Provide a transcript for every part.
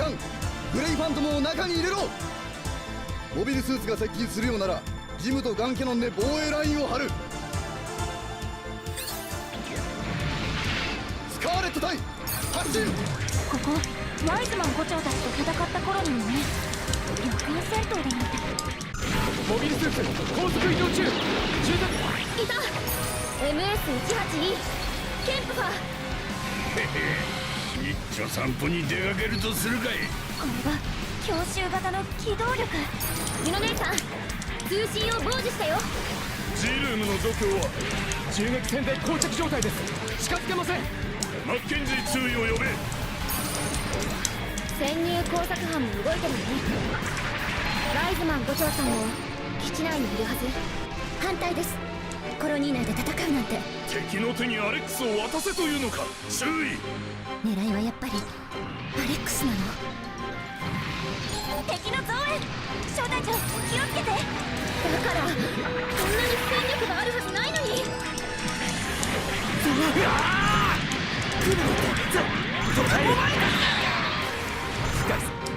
官、グレイファントムを中に入れろ。モビルスーツが接近するようならジムとガンキャノンで防衛ラインを張る。スカーレット隊発進。ここワイズマン5長たちと戦った頃にもね、逆に戦闘だなんて。モビルスーツ高速移動中。中いた MS18E ケンプファー。一丁散歩に出かけるとするかい。これが強襲型の機動力。ユノ姉さん、通信を傍受したよ。 G ルームの状況は銃撃戦で膠着状態です。近づけません。マッケンジー2位を呼べ。潜入工作班も動いてるのね。ワイズマン5長さんも基地内にいるはず。反対です。コロニー内で戦うなんて。敵の手にアレックスを渡せというのか。注意。狙いはやっぱりアレックスなの。敵の増援、小隊長気をつけて。だからこんなに戦力があるはずないのに。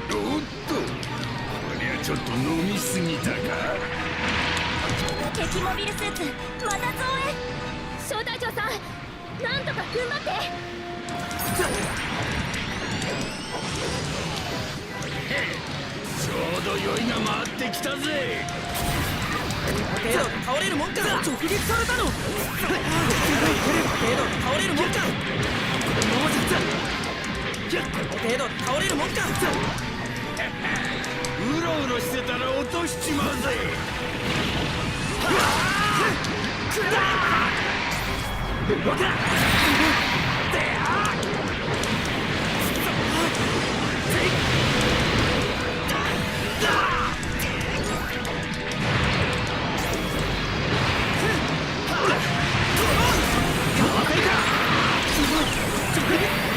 おっと、こりゃちょっと飲みすぎたか。敵モビルスーツまた増援。小隊長さん、なんとか踏ん張って。ちょうど酔いが回ってきたぜ。程度倒れるもんか。直撃されたの。程度倒れるもんか。このままじゃ程度倒れるもんか。うろうろしてたら落としちまうぜ。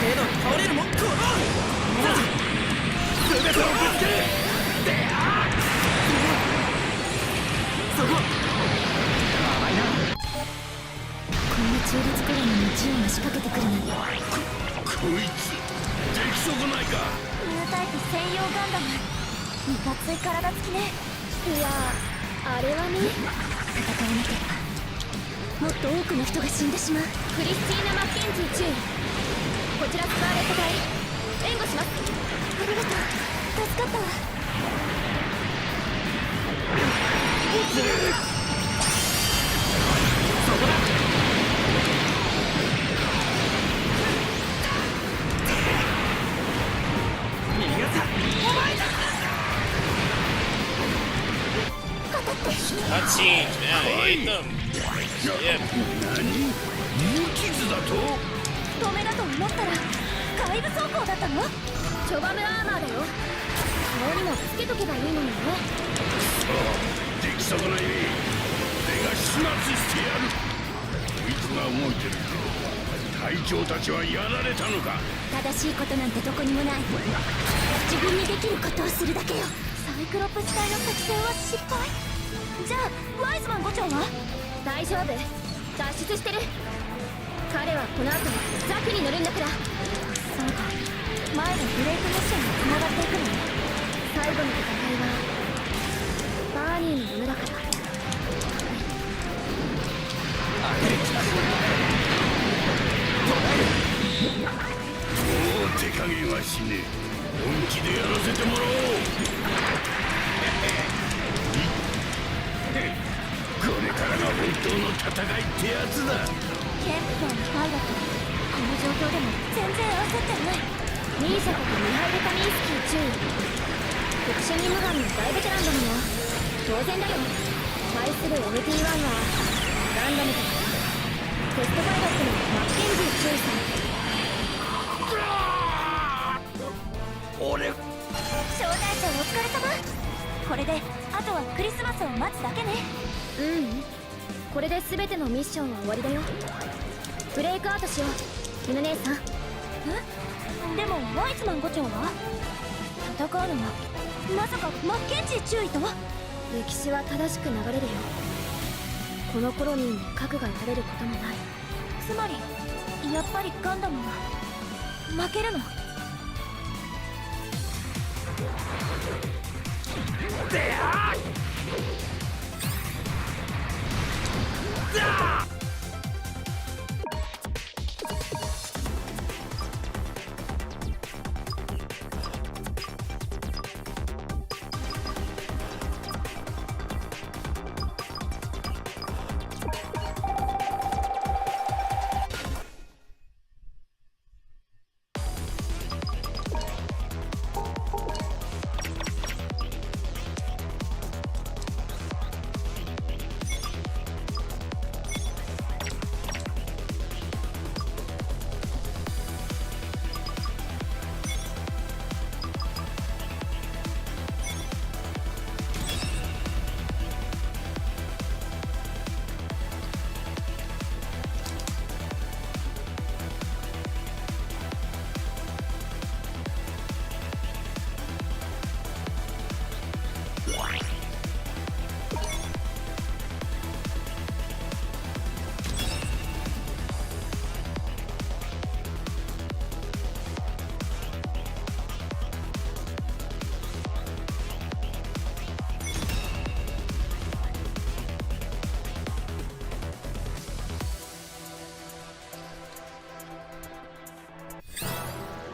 程度倒れるもんか。全てをぶつける。そここんな中立コロニーにジオが仕掛けてくるなんて。こいつ出来損ないか。ニュータイプ専用ガンダム、いかつい体つきね。いや、あれはね、戦わなければもっと多くの人が死んでしまう。クリスティーナ・マッケンジー注意。こちらスカーレット隊援護します。ありがとう、助かったわ。そこだ。逃がさお前だ。Cutscene, man, I hate them. Yep. 何？無傷だと？止めだと思ったら外部走行だったの？チョバムアーマーだよ。顔にもつけとけばいいのにね。そう、出来損ないね。俺が始末してやる。こいつが動いてる。隊長たちはやられたのか。正しいことなんてどこにもない。自分にできることをするだけよ。サイクロプス隊の作戦は失敗。じゃあワイズマン5長は大丈夫、脱出してる。彼はこの後ザクに乗るんだから。そうか、前のブレイクミッションに繋がっていくのね。最後の戦いはバーニーのものだから。もう手加減はしねえ。本気でやらせてもらおう。これからが本当の戦いってやつだ。ケンプフォーのパイロット、この状況でも全然焦ってない。ミーシャことミハイル・カミンスキー注意。特殊任務班の大ベテランだもの。当然だよ。対する MT1 はガンダムとテストパイロットのマッケンジー注意さん。俺小隊長お疲れ様。これであとはクリスマスを待つだけね。これで全てのミッションは終わりだよ。ブレイクアウトしよう、ユナ姉さん。でもワイズマン5長は戦うのはまさかマッケンジー注意とは。歴史は正しく流れるよ。このコロニーに核が取れることもない。つまりやっぱりガンダムは負けるの？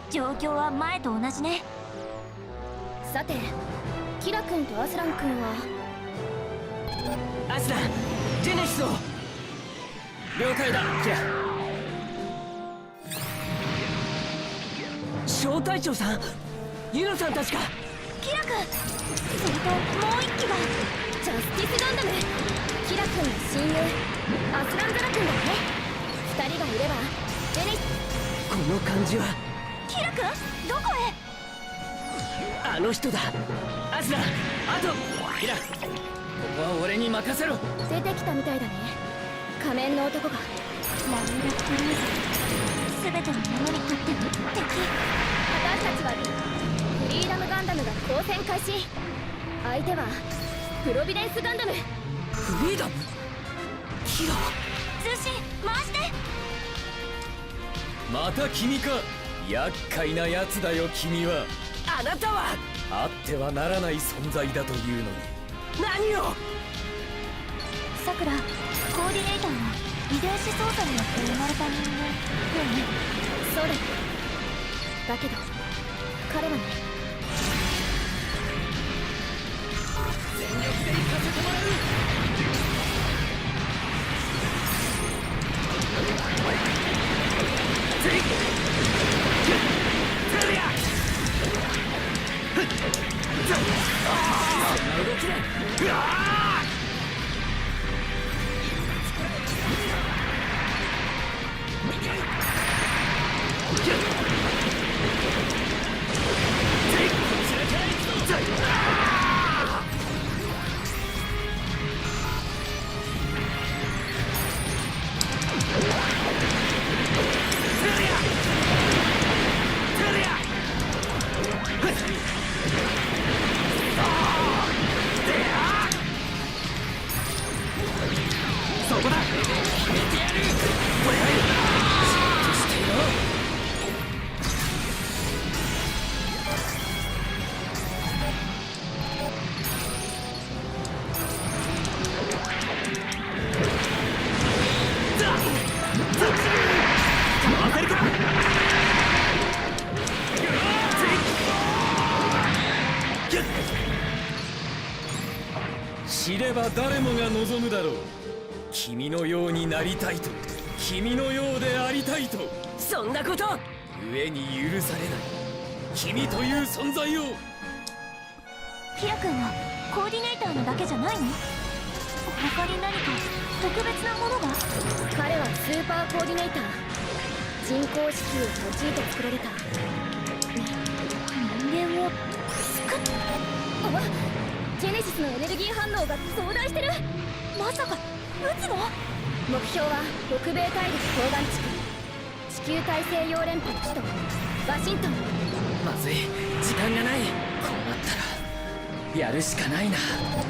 状況は前と同じね。さてキラ君とアスラン君は。アスラン、ジェネシスを。了解だキラ。小隊長さん、ユノさんたちか。キラ君、それともう一機がジャスティスガンダム。キラ君の親友アスランザラ君だね。2人がいればジェネシス。この感じは。キラ君、どこへ。あの人だ。アスラン、あとキラ、ここは俺に任せろ。出てきたみたいだね、仮面の男が。ラウンドクルーズ、全てのものにとっての敵。私たちはフリーダムガンダムが交戦開始。相手はプロビデンスガンダム。フリーダム。キラ、通信回して。また君か。厄介なやつだよ君は。あなたはあってはならない存在だというのに。何を。さくら、コーディネーターは遺伝子操作によって生まれた人間よね。そうだよ。だけど彼はね。全力で行かせてもらう。知れば誰もが望むだろう。君のようになりたいと、君のようでありたいと。そんなこと故に許されない君という存在を。キラ君はコーディネーターなだけじゃないの？他に何か特別なものが？彼はスーパーコーディネーター。人工子宮を用いて作られた人間を作っ。あ、ジェネシスのエネルギー反応が増大してる。まさか撃つの？目標は北米大陸東岸地区、地球大西洋連邦首都ワシントン。まずい、時間がない。こうなったらやるしかないな。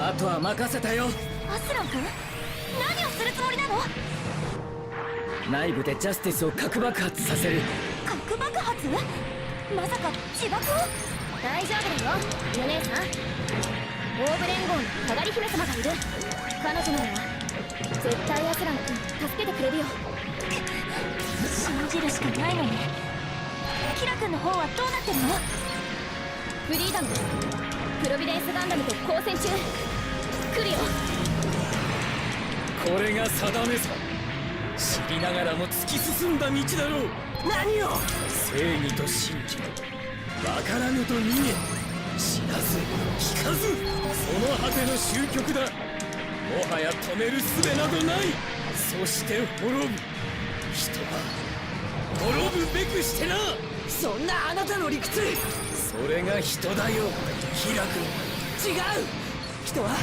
あとは任せたよ。アスラン君、何をするつもりなの？内部でジャスティスを核爆発させる。核爆発？まさか自爆を？大丈夫だよヨ姉さん。オーブ連合のかがり姫様がいる。彼女なら絶対アスラン君助けてくれるよ。信じるしかないのね。キラ君の方はどうなってるの？フリーダムプロビデンスガンダムと交戦中。来るよ。これが定めさ。知りながらも突き進んだ道だろう。何を。正義と信じ、分からぬと逃げ、知らず聞かず、その果ての終局だ。もはや止める術などない。そして滅ぶ。人は滅ぶべくしてな。そんなあなたの理屈。それが人だよ、キラ君。違う。人は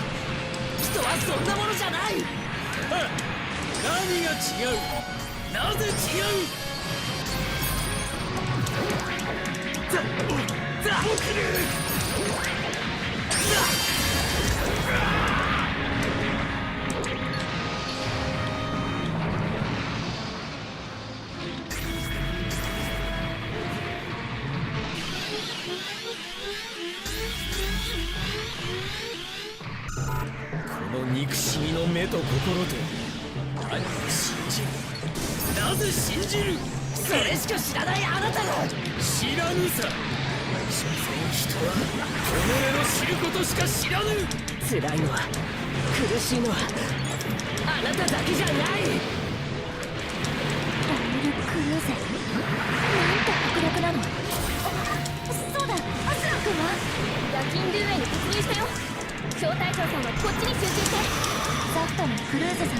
そんなものじゃない。はっ、何が違う。なぜ違う。この憎しみの目と心で何を信じる。なぜ信じる。それしか知らないあなたが。知らぬさ。所詮人は己の知ることしか知らぬ。辛いのは苦しいのはあなただけじゃない。ダブルクルーゼ、なんて迫力なの。そうだ、アスラン君は夜勤ルーエに突入したよ。小隊長さんはこっちに集中して。ザフトのクルーゼさん、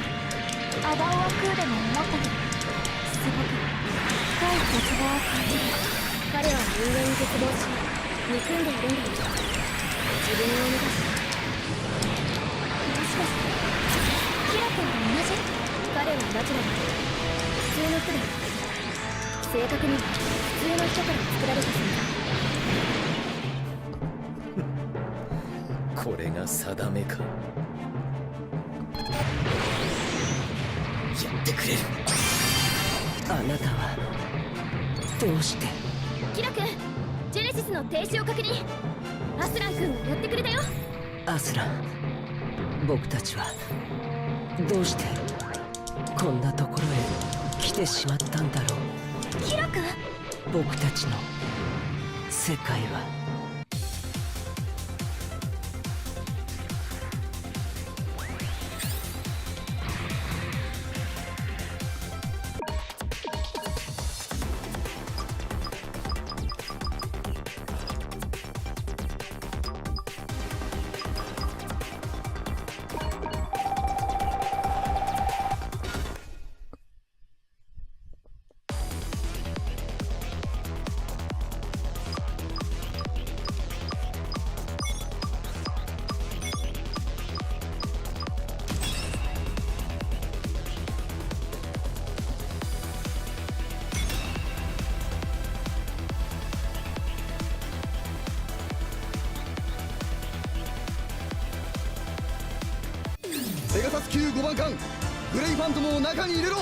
アダオはクーでも思ったけど、すごく深い絶望を感じる。彼は人間に絶望し憎んでいるんだよ。自分を生み出し。もしかしてキラ君と同じ？彼はナチュラル、普通の人だよ。正確には普通の人から作られた存在。これが定めか。やってくれる。あなたはどうして。キラ君、ジェネシスの停止を確認。アスラン君がやってくれたよ。アスラン、僕たちはどうしてこんなところへ来てしまったんだろう。キラ君、僕たちの世界は。ペガサス級5番艦グレイファントムを中に入れろ。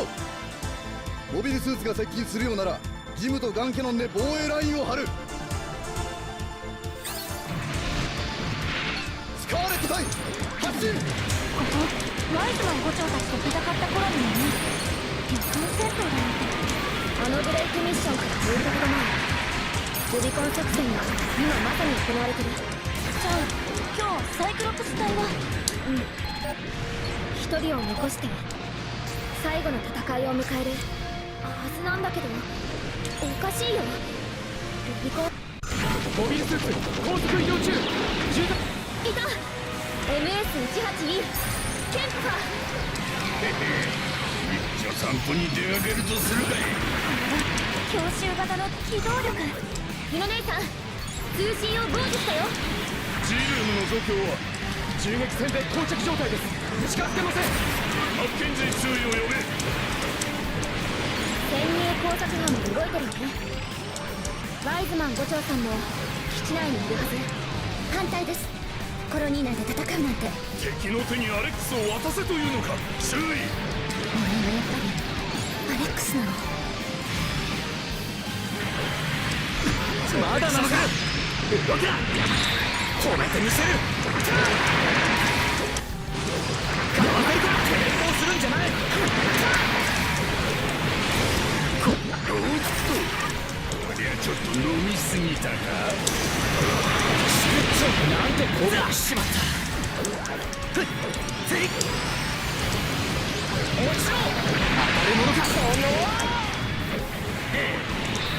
モビルスーツが接近するようならジムとガンキャノンで防衛ラインを張る。スカーレット隊発進。ここワイズマン5長たちと戦った頃にもね。夜間戦闘だなんて。あのブレイクミッションから10日ほど前、ルビコン作戦が今まさに行われてる。じゃあ今日サイクロプス隊は。一人を残して最後の戦いを迎えるはずなんだけど、おかしいよ。ルビコンモビルスーツ高速移動中。いた。 MS18E ケンプか。一応散歩に出かけるとするかい。強襲型の機動力。ユノ姉さん、通信を傍受したよ。 G ルームの状況は銃撃戦で膠着状態です。近づけません。マッケンジー注意を呼べ。潜入工作班も動いてるのね。ワイズマン5長さんも基地内にいるはず。反対です。コロニー内で戦うなんて。敵の手にアレックスを渡せというのか。注意。俺はやっぱりアレックスなの。まだなのか。動きだ。止めてみせる。かわせるか。抵抗するんじゃない。おっと、こりゃちょっと飲みすぎたか。なんて攻撃しまった。ふっ、つい。落ちろ。当たるものか。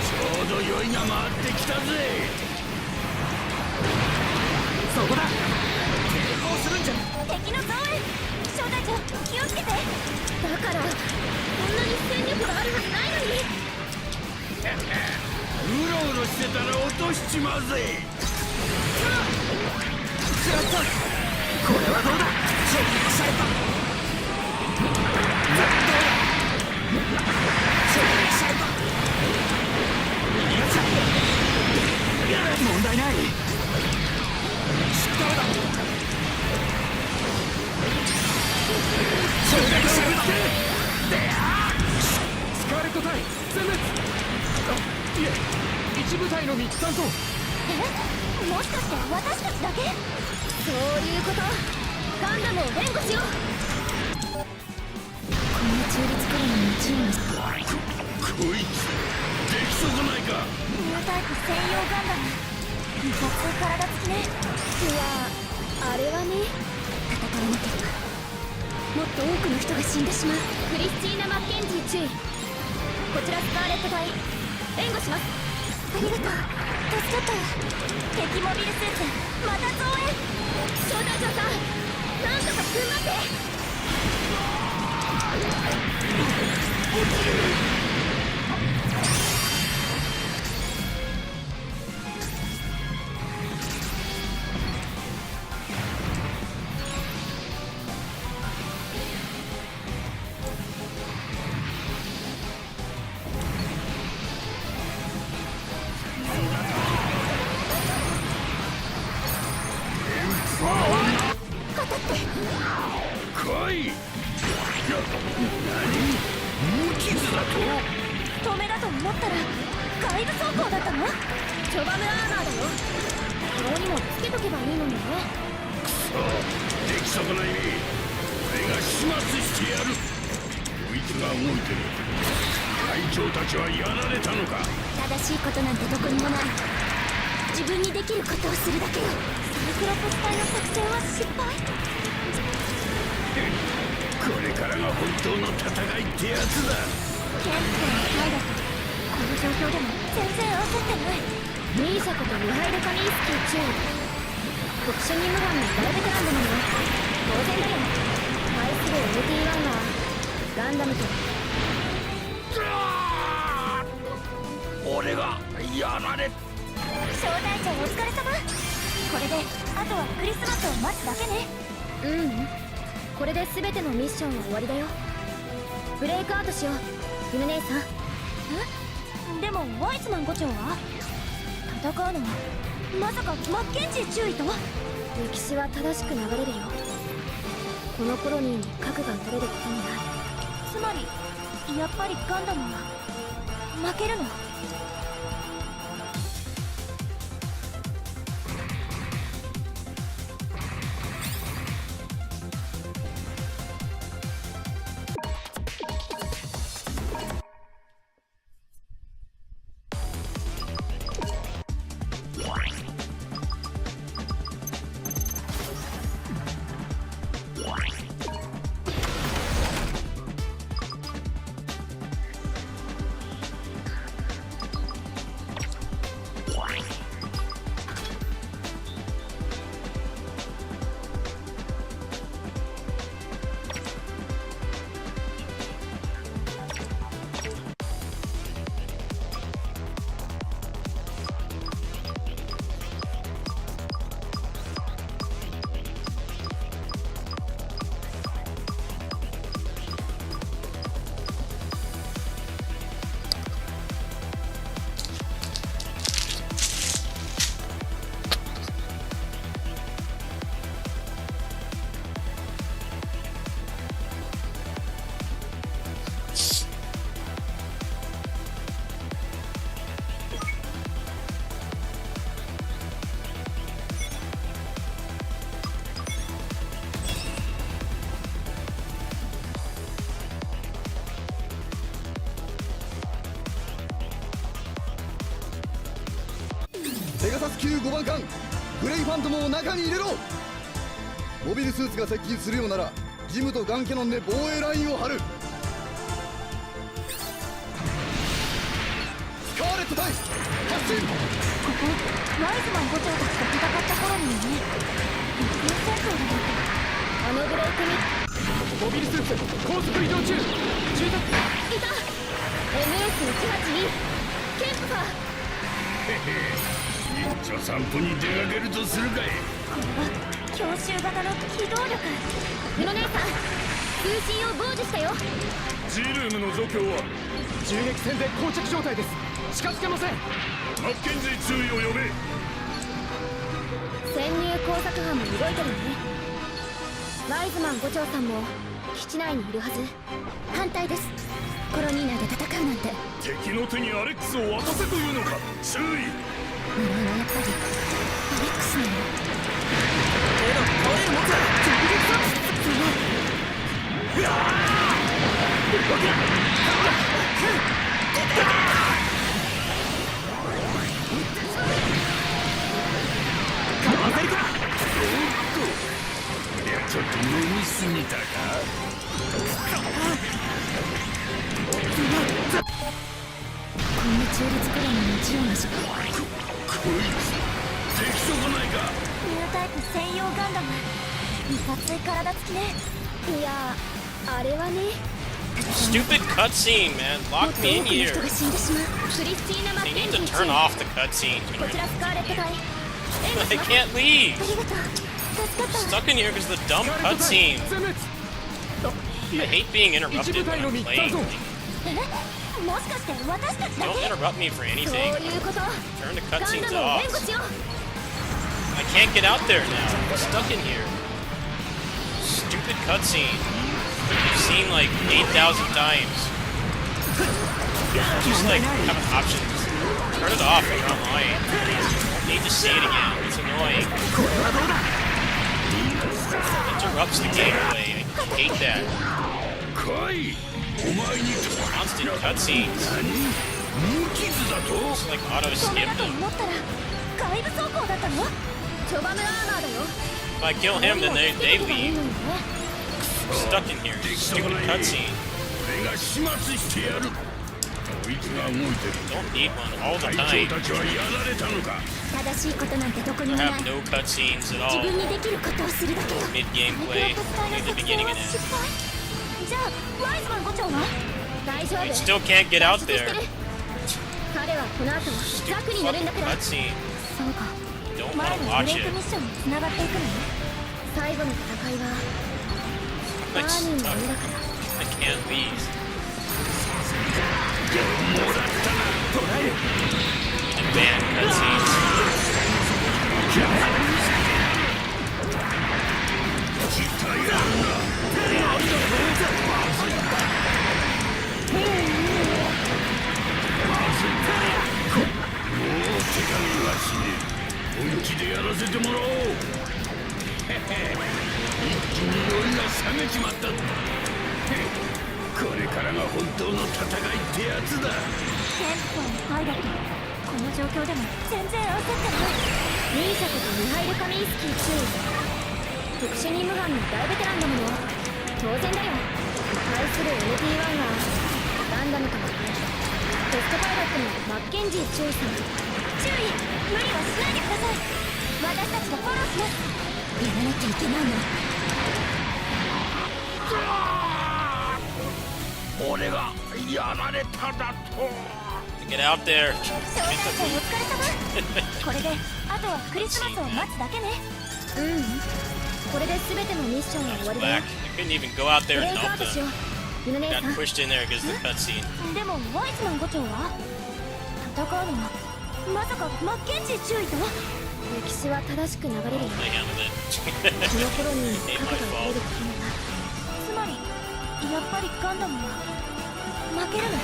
ちょうど酔いが回ってきたぜ。そこだ。抵抗するんじゃ。敵の増援。小隊長気をつけて。だからこんなに戦力があるはずないのに。うろうろしてたら落としちまうぜ。これはどうだ。シャイパー。問題ない。スカーレット隊全滅。いえ、一部隊のみ担当。もしかして私たちだけ？そういうこと。ガンダムを連呼しよう。こんな中立からのもちろんです。こいつできそうじゃないか。ニュータイプ専用ガンダム。いかつい体つきね。いや、あれはね、戦わなければもっと多くの人が死んでしまう。クリスティーナ・マッケンジー注意。こちらスカーレット隊援護します。ありがとう、助かったよ。敵モビルスーツまた増援。小隊長さん、なんとか踏ん張って。来い。何？無傷だと？止めだと思ったら外部走行だったの？チョバムアーマーだよ。顔にもつけとけばいいのにね。くそ、出来損ないね。俺が始末してやる。こいつが動いてる。隊長たちはやられたのか。正しいことなんてどこにもない。自分にできることをするだけよ。サイクロプス隊の作戦は失敗。これからが本当の戦いってやつだ。ケンプのパイロット、この状況でも全然焦ってない。ミーシャことミハイル・カミンスキー注意。特殊任務班の大ベテランだもの。当然だよ。対する LT1 はガンダムと。俺がやられ。小隊長お疲れ様。これであとはクリスマスを待つだけね。これで全てのミッションは終わりだよ。ブレイクアウトしよう、ユヌ姉さん。でもワイスマン5長は戦うのはまさかマッケンジー注意と？歴史は正しく流れるよ。このコロニーに核が取れることになる。つまりやっぱりガンダムは負けるの？ス級5番艦グレイファントムを中に入れろ。モビルスーツが接近するようならジムとガンキャノンで防衛ラインを張る。スカーレット隊発進。ここワイズマン5長たちと戦った頃にね、一分戦闘だなんて。あのブレイクにモビルスーツ高速移動中。住宅いた MS182 ケンプファー。一丁散歩に出かけるとするかい。これは強襲型の機動力。布姉さん、通信を傍受したよ。 G ルームの状況は銃撃戦で膠着状態です。近づけません。マッケンジー注意を呼べ。潜入工作班も動いてるね。ワイズマン5長さんも基地内にいるはず。反対です。コロニー内で戦うなんて。敵の手にアレックスを渡せというのか。注意。狙いはやっぱりアレックスなの。ちょっと飲みすぎたか。こんな中立くらいの日曜の時間。こいつ敵そこないか。ニュータイプ専用ガンダム。いかつい体つきね。いや、あれはね。 Stupid cutscene, man. Lock me in here. 人が死んでしまう。クリスティーナ・マッ They ケン need ジ to ー turn off the cutscenes. こちらスカーレット隊。 I can't leave. ありがとう。助かった。 Stuck in here because of the dumb cutscene. 全滅。 I hate being interrupted when I'm playing. え、もしかして私たちだ Don't け？ interrupt me for そう anything. いうこと。 Turn the ガン cutscenes ダムを off. 援護しよう。 I can't get out there now. I'm stuck in here. Stupid cutscene. I've seen like 8,000 times. Just like have an option. Turn it off when you're online. I need to see it again. It's annoying. It interrupts the gameplay. I hate that. 来い。お前に Constant cutscenes. 無傷だと。 Just like auto それ skip だと them. 思ったら外部走行だったの？チョバムアーマーだよ。 If I kill him, then they いい leave. のにね。 Stuck in here. Stupid cutscene. 俺が始末してやる。こいつが動いてる。 Don't need one all the 隊 time. 長たちはやられたのか。正しいことなんてどこに I もない。 have no cutscenes at 自 all. 分にできることをするだけよ。 Mid gameplay, サイ in クロ the プス隊 beginning の and 失 end. 敗？じゃあワイズマン5長は？大丈 I 夫。 still can't get out 脱出 there. してる。彼はこの後ザクに乗るんだから。 Cutscene. そうか。 Don't 前 want の to ブ watch レイク it. ミッションに繋がっていくのね。最後の戦いはバ Like ーニー stuck. の上だから。 I can't leave. もらったな。 And ban cutscenes. 実体があるな。もう手加減はしねえ。本気でやらせてもらおう。へへ、一気に酔いが冷めちまったんだ。これからが本当の戦いってやつだ。ケンプのパイロット、この状況でも全然焦ってない。ミーシャことミハイル・カミンスキー注意。特殊任務班の大ベテランだもの。当然だよ。対する NT1 はガンダムとは別。テストパイロットのマッケンジー注意さん。注意、無理はしないでください。私たちがフォローします。やらなきゃいけないの。俺がやられただと。 Get out there. 少年たちお疲れ様。これであとはクリスマスを待つだけね。これで全てのミッションは終わりだよ。 Back. I couldn't even go out ブ there レ and イクア help ウトしよ them. う。ユノ姉さ Got ん。 pushed in there because of the cutscene. でもワイズマン5長は戦うのはまさかマッケンジー注意と？歴史は正しく流れるよ。 They handled it. この頃に Ain't 核 my が入れ fault. る国が。つまりやっぱりガンダムは負けるの？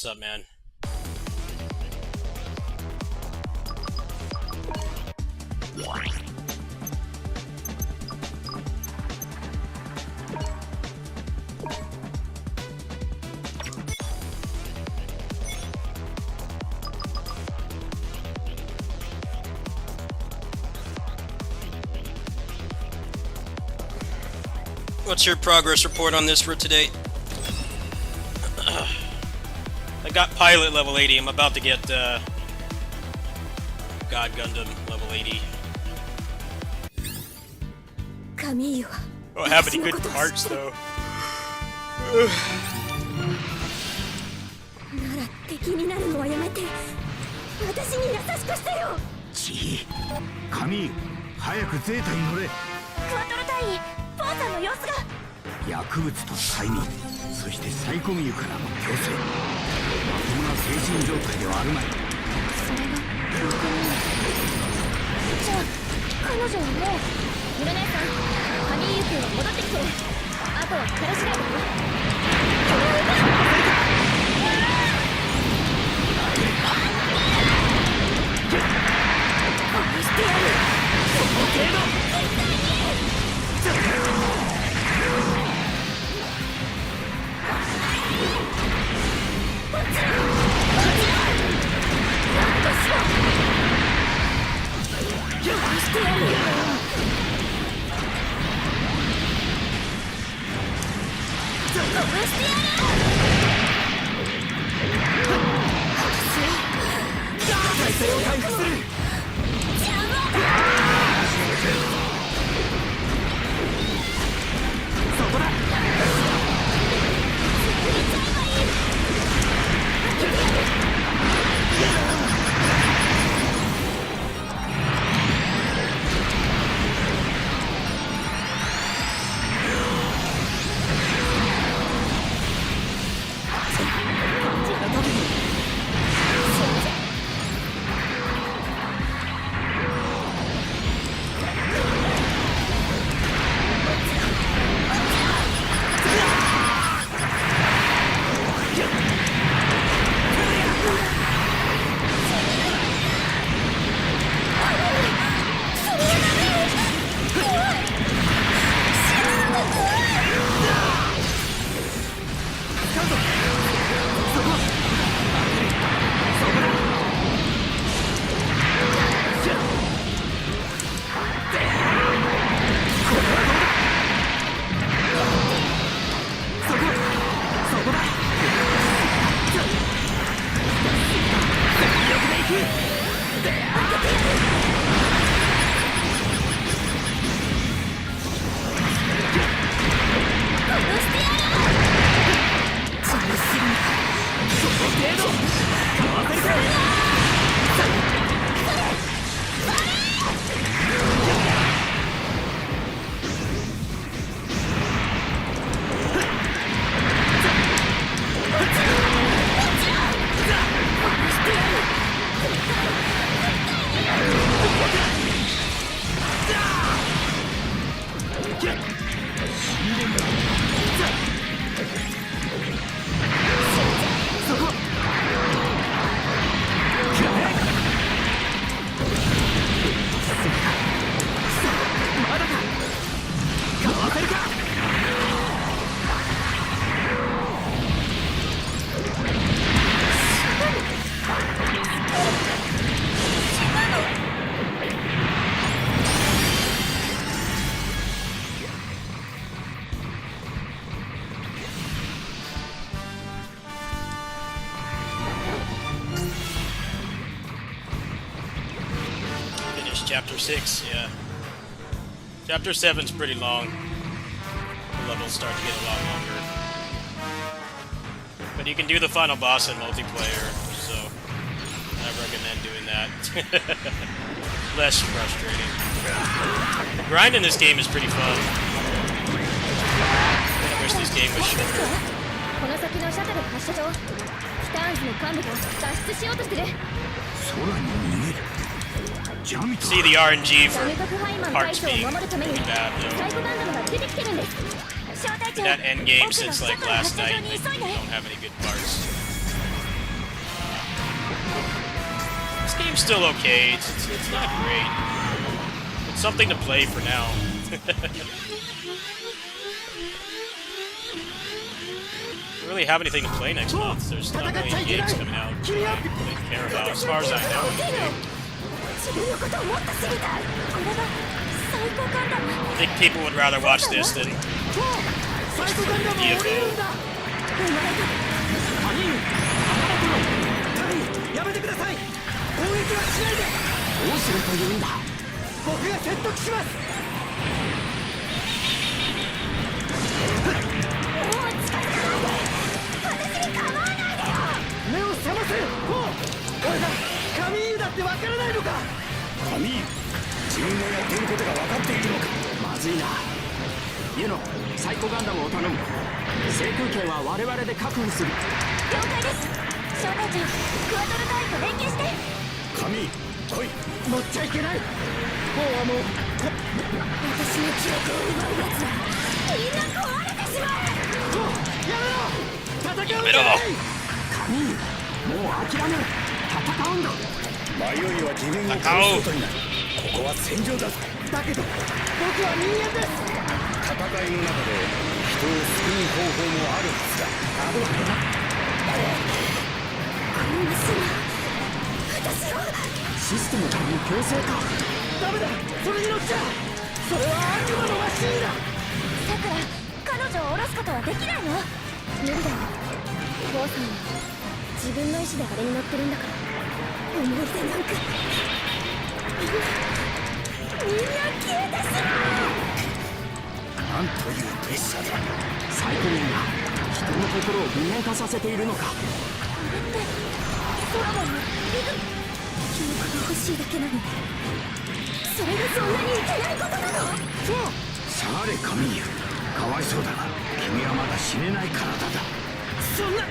What's up, man? What's your progress report on this for today? I got pilot level 80. I'm about to get God Gundam level 80. Don't have any good parts though. なら敵になるのはやめて私に優しくしてよ。ちカミーユ、早くゼータに乗れ。クワトロ隊員ポーさんの様子が。薬物と催眠、そしてサイコミユからの強制、まともな精神状態ではあるまい。それが本当に。じゃあ彼女はもう。ゆる姉さん、カミーユ君は戻ってきてる。あとは彼次第だよ。殺してやる。その程度。Chapter 6, yeah. Chapter 7's pretty long. The levels start to get a lot longer. But you can do the final boss in multiplayer, so I recommend doing that. Less frustrating. The grind in this game is pretty fun. I wish this game was shorter. See the RNG for parts being really bad though. In that end game since like last night, they don't have any good parts. Seems still okay. It's not great. It's something to play for now. Don't really have anything to play next month. There's not really any games coming out that I care about, as far as I know. 自分のことをもっと知りたい。これが最高ガンダム。 I think people would rather watch this than DFO. やめてください。攻撃はしないで。どうするというんだ。僕が説得します。もう近づかないで。私に構わないでよ。目を覚ませ。俺だ。カミーユだってわからないのか。カミーユ、自分のやっていることが分かっているのか。まずいな。ユノ、サイコガンダムを頼む。制空権は我々で確保する。了解です。小隊長、クワトル隊と連携して。カミーユ、来い。乗っちゃいけない。もうはもう。私の記憶を奪うやつら、みんな壊れてしまう。やめろ。戦うんじゃない。カミーユ、もう諦めろ。戦うんだ。迷いは自分を殺すことになる。ここは戦場だぞ。だけど僕は人間です。戦いの中で人を救う方法もあるはずだ。あるわけだ。このマシンが私を。システムからの強制か。ダメだ、それに乗っちゃ。それは悪魔のマシンだ。さくら、彼女を降ろすことはできないの？無理だよ。父さんは自分の意志であれに乗ってるんだから。思い出なんかみんな消えてしまう。なんというプレッシャーだ。サイコメンが人の心を具現化させているのか。これって空もリズム、記憶が欲しいだけなのに、それがそんなにいけないことなの？そう。下がれカミーユ、かわいそうだが君はまだ死ねない体だ。そんな。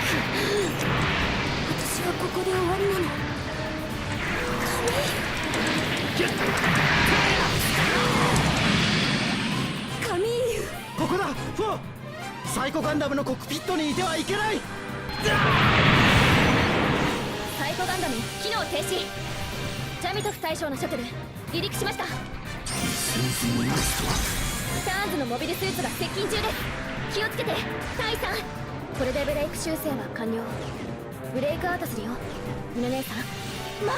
私はここで終わりなの。カミーユ、ここだ。フォー、サイコガンダムのコックピットにいてはいけない。サイコガンダム機能停止。ジャミトフ大将のシャトル離陸しました。スンスンマストはターンズのモビルスーツが接近中です。気をつけてタイさん。これでブレイク修正は完了。ブレイクアウトするよ、ミノ姉さん。待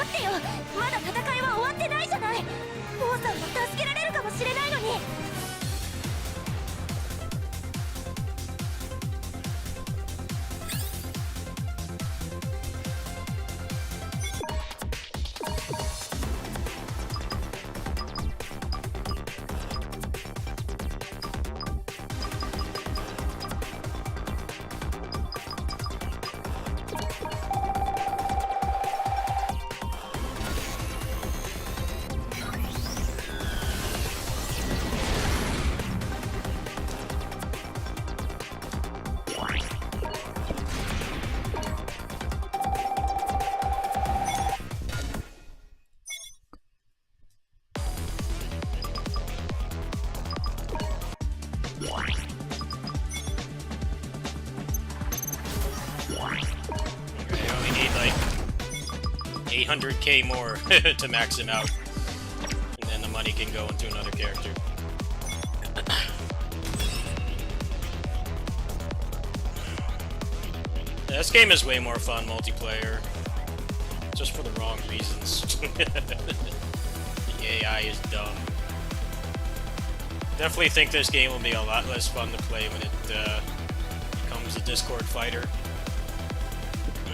ってよ、まだ戦いは終わってないじゃない。王さんも助けられるかもしれないのに。800k more to max him out, and then the money can go into another character. This game is way more fun multiplayer, just for the wrong reasons. The AI is dumb. Definitely think this game will be a lot less fun to play when it becomes a Discord fighter.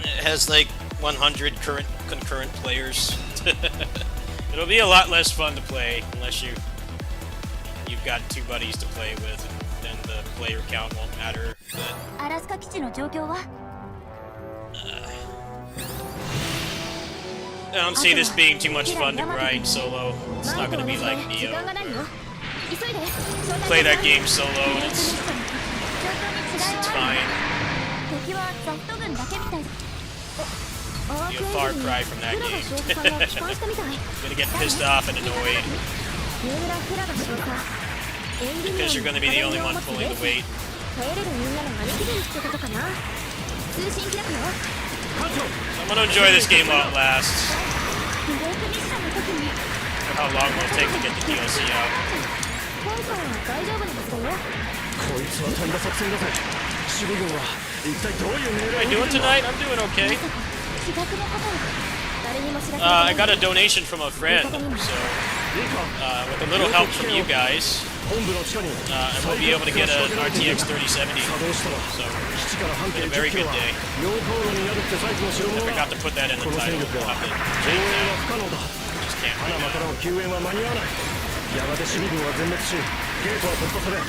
It has like 100 concurrent players. It'll be a lot less fun to play unless you've got two buddies to play with, and then the player count won't matter. But, アラスカ基地の状況は？ I don't see this being too much fun to grind solo. It's not going to be like 時 Neo. 間がないよ。急いで。 Play that game solo and it's fine. 敵はザフト軍だけみたい。 Be a far cry from that game. Gonna get pissed off and annoyed because you're gonna be the only one pulling the weight. 頼れるみんなの招き人ってことかな。通信開くよ。I'm gonna enjoy this game while it lasts. ブレイクミッションの時に How long will it take to get the DLC out? 今回は大丈夫なはずだよ。こいつはとんだ作戦だぜ。守備軍は一体どういう How am I 命令を doing tonight? I'm doing okay. 自覚のことを誰にも知らせ I ない。 got a donation from a friend, so with a little help from you guys, 本部の地下に I will be able to get an RTX 3070. 作動したら So 基地から半径 Been a very 10キロ good は day. 溶鉱炉に宿ってサイズの代物 I だ。 forgot to put that in the この title. 戦力で I'll は have to 防 change 衛 that. は不可能だ。 Just can't パナ right マから now. の救援は間に合わない。やがて守備軍は全滅し、ゲートは突破され、本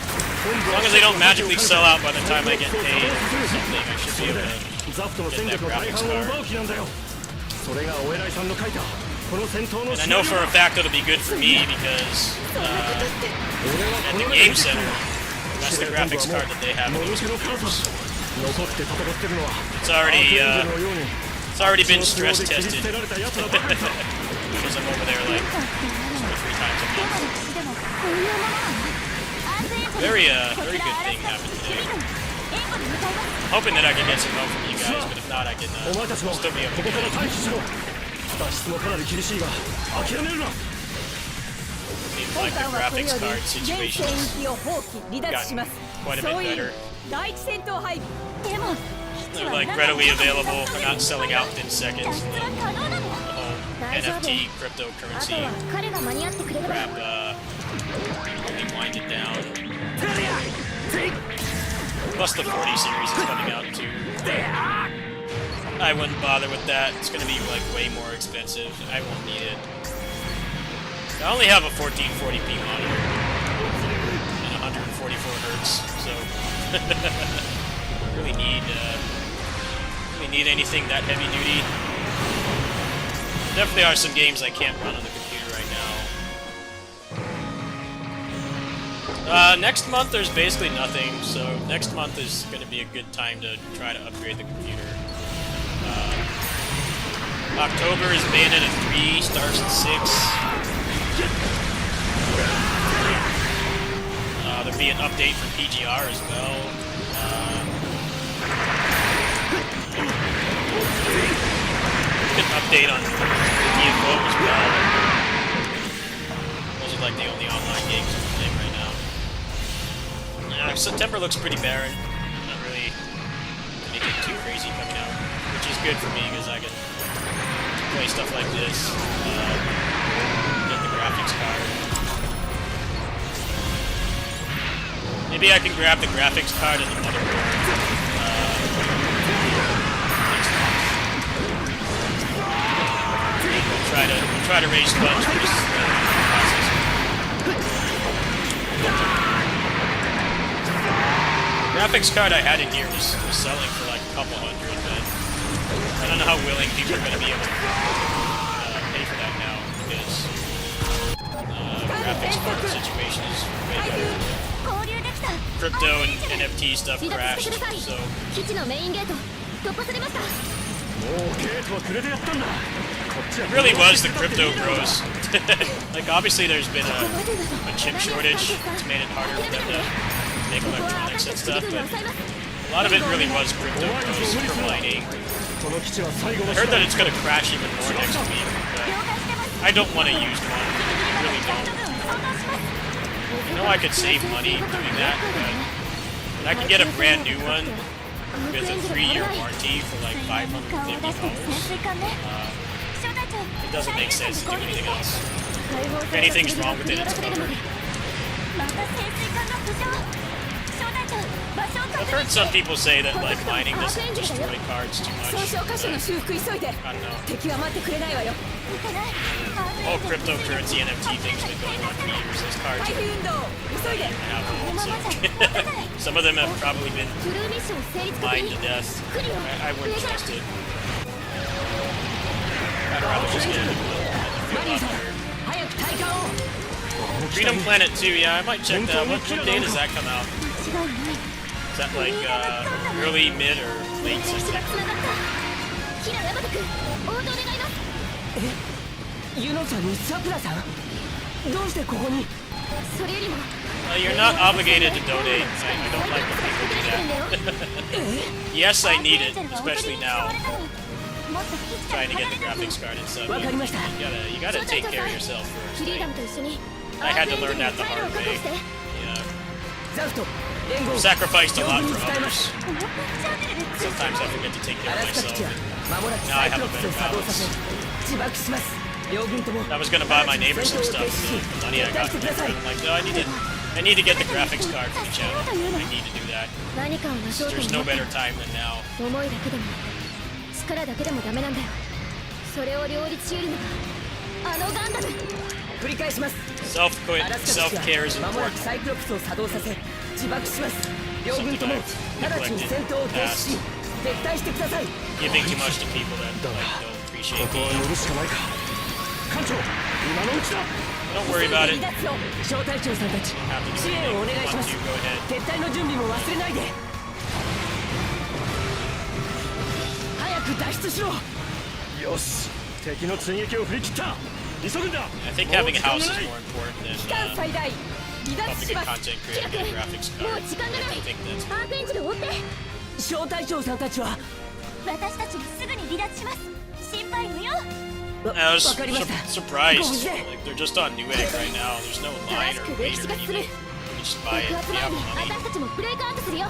部 As long は as they don't magically sell out by the time I get paid or something, I should be able to. ザフトの戦力の大半を奪う気なんだよ。それがお偉いさんの書いたこの戦闘の And I know for a fact it'll be good for me because at the game center, that's the graphics card that they have in those computers. 残って戦ってるのは It's already アーケージのように it's already been stress その都合で切り tested 捨てられた奴らばかりさ。 because I'm over there like 2 or 3 times a どこ month. で死んでもこういうものなの。安全処理 Very こ very ちら good アラ thing スカ happened 守備 today. 軍援護に向かいます。 Hoping that I can get some help from you guys, but if not, I can お前たちも still be こ able こ to から退避しろ。脱出もかなり厳しいが諦めるな。 seems like the graphics card situation has 全戦域を放棄離脱します。 quite a bit 総員 better. 第一戦闘配備。でも基地 They're は like 中に readily available. They're not selling out within 脱 seconds. 出は The 可能なの。 whole 大丈夫。 NFT あと cryptocurrency は彼が間に合ってくれれば。 crap really wind it down. Plus the 40 series is coming out too. I wouldn't bother with that. It's gonna be like way more expensive. I won't need it. I only have a 1440p monitor and 144 hertz, so I really need anything that heavy duty. Definitely are some games I can't run on the computer right now. Next month there's basically nothing, so next month is going to be a good time to try to upgrade the computer. October is Bayonetta 3, starts at 6. There'll be an update for PGR as well. An update on DFO as well. Those are like the only online games I'm playing right now. September looks pretty barren. Not really anything too crazy coming out, which is good for me because I can play stuff like this. Get the graphics card. Maybe I can grab the graphics card and the motherboard. Next month. We'll try to raise funds for this process. Graphics card I had in here was selling for like a couple hundred, but I don't know how willing people are going to be able to pay for that now because graphics card situation is way better. 交流できた。 Crypto and NFT stuff 離脱して crashed, ください。 so 基地のメインゲート突破されました。もうゲートはくれてやったんだ。こっちは it really was the crypto bros. Like obviously there's been a chip shortage. It's made it harder for them to make electronics and stuff, but a lot of it really was crypto bros for mining. この基地は最後の I heard that it's going to crash even more next week, but I don't want to use one. I really don't. I know I could save money doing that, but I can get a brand new one with a 3-year warranty for like $550. It doesn't make sense to do anything else. If anything's wrong with it, it's covered. I've heard some people say that like mining doesn't destroy cards too much. 損傷箇所の But 修復急いで。 I don't know. 敵は待ってくれないわよ。 Whole cryptocurrency NFT thing's been going on for years. Those cards 回 are 避運動急いで。 I have old, so some of them have probably been ブルーミッション成立確 mined 認 to death. I wouldn't trust it. I'd rather just get it. マリンさん早く体感を。 Freedom Planet 2, yeah, I might check that. What day does that come out? 違いない。 Is that like early, mid, or late 選手が September? つながった。キラヤマト君応答願います。ユノさんにサプラさんどうしてここにそれよりも You're not obligated to donate. I don't like when people do that. Yes, I need it, especially now. もっと生きた trying to get the graphics card and stuff. わかりました You gotta take care of yourself キ first. リーダ Like, ムと一緒に I had to アークエン learn ジン that の the 退路を hard 確保 way. して Yeah. ザフト連合 Sacrificed a 両 lot 軍に for 伝えま others. す。チャンネルで Sometimes I forget to take care ア of ラスカ基地 myself. は間もなく Now I サイ have ク a ロプスを better 作動さ balance. せ自爆します。両軍とも I was gonna buy my 直ちに neighbor 戦 some 闘を stuff 停止し with the money I 撤退 got して from くだ it. さい。 I'm like, no, I need to get the graphics card for the channel. I need to do that. 何かを成しようと There's 思 no った better time than now. 思いだけでも力だけでもダメなんだよ。それを両立し得るのがあのガンダム。繰り返します。 Self-care アラスカ基 self-care 地 is は間もなく important. サイクロプスを作動させ自爆します。両軍とも直ちに戦闘を停止し撤退してください。 Giving too much to people that like, don't appreciate ここは me. 乗るしかないか。艦長、今のうちだ。 Don't worry about 離 it. 脱を小隊長さんたち Have to do 支援をお願 anything. いし Want ます。 to go ahead. 撤退の準備も忘れないで。早く脱出しろ。よし、敵の追撃を振り切った。急ぐんだ。 I think having a house is more important 期 than 間最大離脱 helping し a ます content キラ creator 君 get a graphics もう card. 時間がない I think that's アークエンジンを追って小隊長さんたちは私たちはすぐに離脱します心配無用 I was わかりました。 surprised. ご無事で Like they're just on Newegg right now. There's no line or 正しく wait 歴史 or がする anything. You just buy it. 爆発 You 前 have に the money. 私たちもブレイクアウトするよ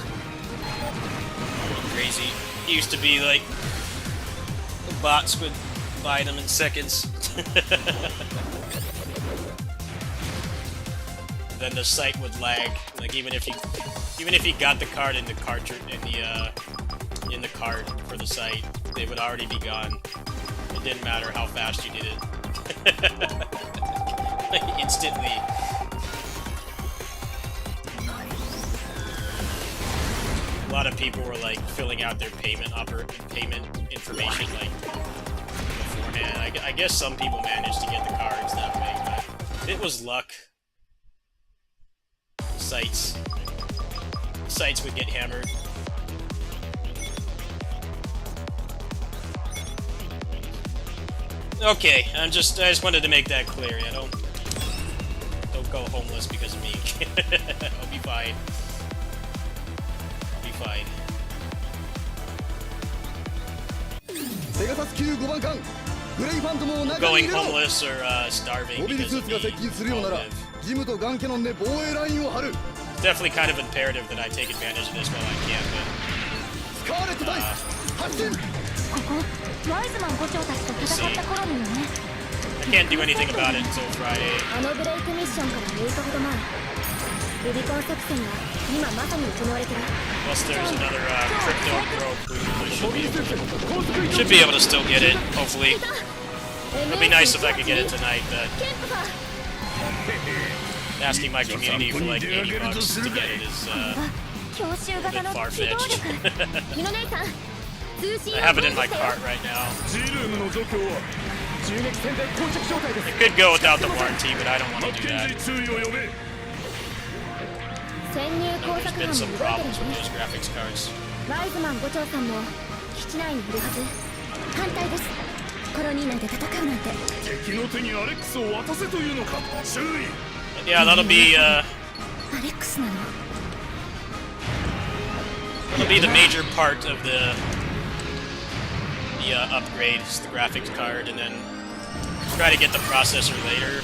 Crazy. It used to be like the bots would buy them in seconds. Then the site would lag. Like even if you got the card in the cartridge in the card for the site, they would already be gone. It didn't matter how fast you did it. Like instantly. A lot of people were like filling out their payment information like beforehand. I guess some people managed to get the cards that way, but it was luck. Sites would get hammered. Okay, I just wanted to make that clear. Yeah, don't go homeless because of me. I'll be fine. I'll be fine. ペガサス級5番艦グレイファントムを中に Going 入れろ homeless or starving モビル because スー of ツが me. 接近するようなら I'll live. ジムとガンキャノンで防衛ラインを張る It's definitely kind of imperative that I take advantage of this while I can, スカーレット隊発進ここワイズマン5長たちと戦ったコロニーよね but I can't do anything about it until Friday. あのブレイクミッションから6日ほど前ルビコン作戦が今まさに行われてる Plus there's another crypto broke who should be able to still get it, hopefully. It'd be nice if I could get it tonight, but ケンプが asking my community for like $80 to get it is 強襲型の a bit 機動 far-fetched. 力ミノ姉さん通信 I を have it in my 封じてよ cart right now. G ルームの状況は銃撃戦で膠着状態です。 It could go without the warranty, but I don't want to 発 do 見 that. 時注意を呼べ。潜入工 There's 作 been 班 some も動いてる problems よ with ね those graphics cards. ワイズマン5長さんも基地内にいるはず反対ですコロニー内で戦うなんて敵の手にアレックスを渡せというのか。注意。 But yeah, that'll be アレックスなの the major part of the upgrades, the graphics card, and then try to get the processor later.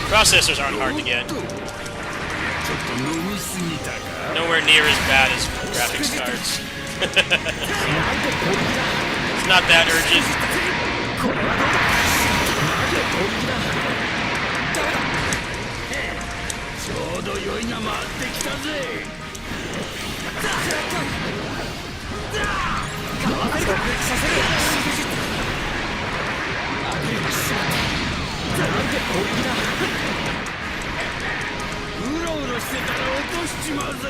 Processors aren't hard to get. ちょっと飲みすぎたか。 Nowhere near as bad as graphics cards. It's not that urgent. ちょうど良いが回ってきたぜ。うろうろしてたら落としちまうぜ。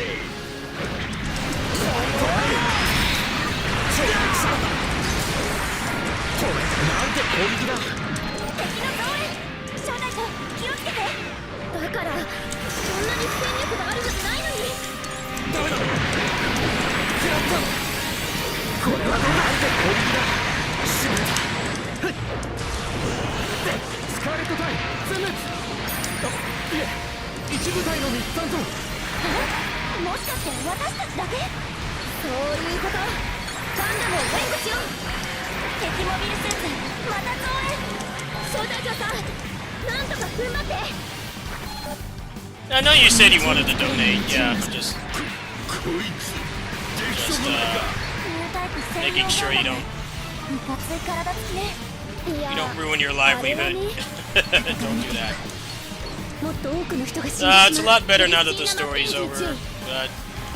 小隊長気をつけてだからそんなに戦力があるはずないのにスカーレット隊全滅。あ、いえ、一部隊のみ担当。もしかして私たちだけそうことガンダムを援護しよう。敵モビルスーツまた増援。招待長さんなんとか踏ん張って。 I know you said you wanted to donate. Yeah, just こいつでき just そうもないか making sure you don't いかつい体つきね。いや you don't ruin your livelihood. Don't do that. もっと多くの人が死んでし It's a まう lot better now that the story's over, but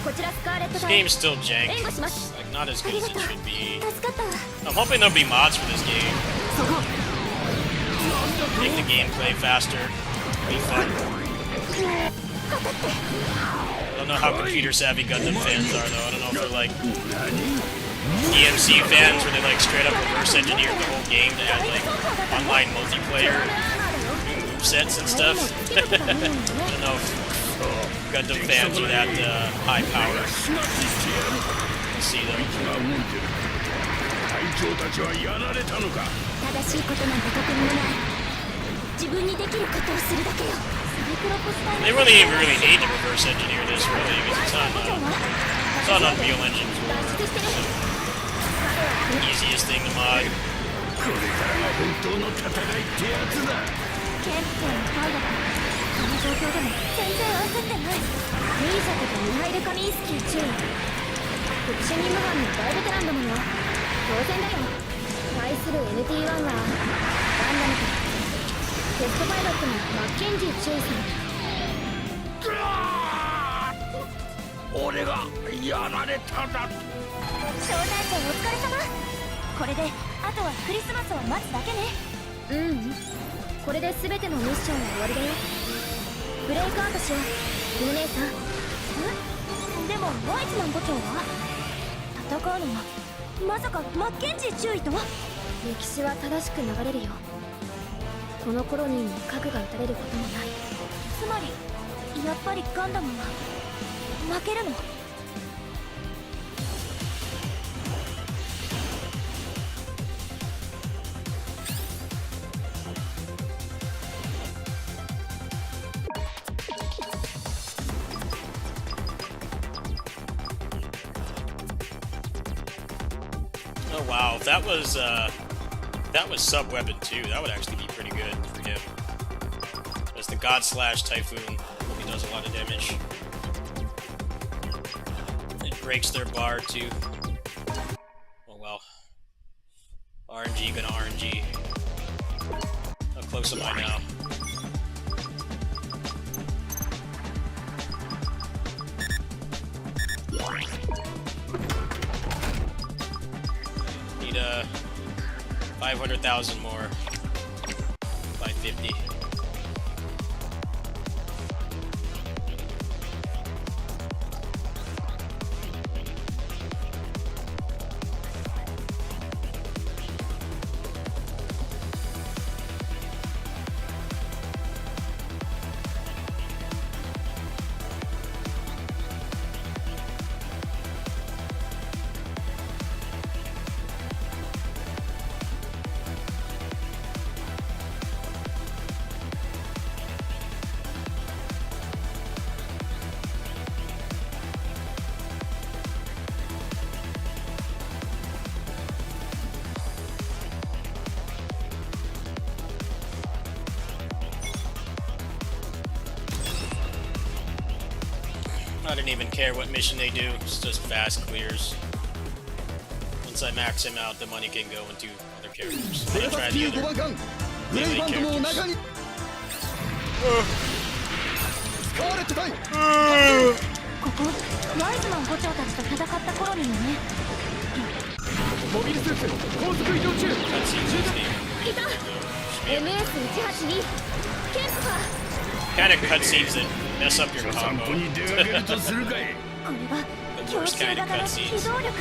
こちらスカーレット this 隊 game's still jank. 援護します。 Like not as あ good り as が it とう。 should be. 助かったわ。 I'm hoping there'll be mods for this game. そこ Make the gameplay faster. Be fun. I don't know how computer savvy Gundam fans are though. I don't know if they're like DMC fans where they like straight up reverse engineered the whole game to add like online multiplayer sets and stuff. I don't know if Gundam fans are that high power. We'll see though. 隊長たちはやられたのか正しいことなんて特にもない。自分にできることをするだけよ。サイクロプス隊 They really even really need to reverse engineer this really because it's on Unreal Engine 脱出してる。 4. Easiest thing to mod. これからが本当の戦いってやつだケンプ長のパイロット。この状況でも全然焦ってない。ミーシャとかミハイル・カミンスキー注意。特殊任務班の大ベテランだもの。当然だよ。対する NT1 はガンダムとテストパイロットのマッケンジー注意さん。俺がやられただ招待長お疲れ様。これであとはクリスマスを待つだけね。これで全てのミッションは終わりだよ。ブレイクアウトしようルー姉さん。でもワイズマン部長は戦うのはまさかマッケンジー注意と。歴史は正しく流れるよ。このコロニーに核が撃たれることもない。つまりやっぱりガンダムは負けるの。Oh wow, if that was sub weapon too, that would actually be pretty good for him. As the God Slash Typhoon, he does a lot of damage. It breaks their bar too. Oh well. RNG gonna RNG. How close am I now? Need 500,000 more. 550. I didn't even care what mission they do, it's just fast clears. Once I max him out, the money can go into other characters. I'm gonna try the 95 other 番艦グレイファントムを中にスカーレット隊ここワイズマン部長たちと戦ったコロニーよね。モビルスーツ高速移動中 cutscenes. いた MS182 ケンプか。 Kind of cutscenes that mess up your 散 combo. 歩に出かけるとするかいこれが強襲型の機動力。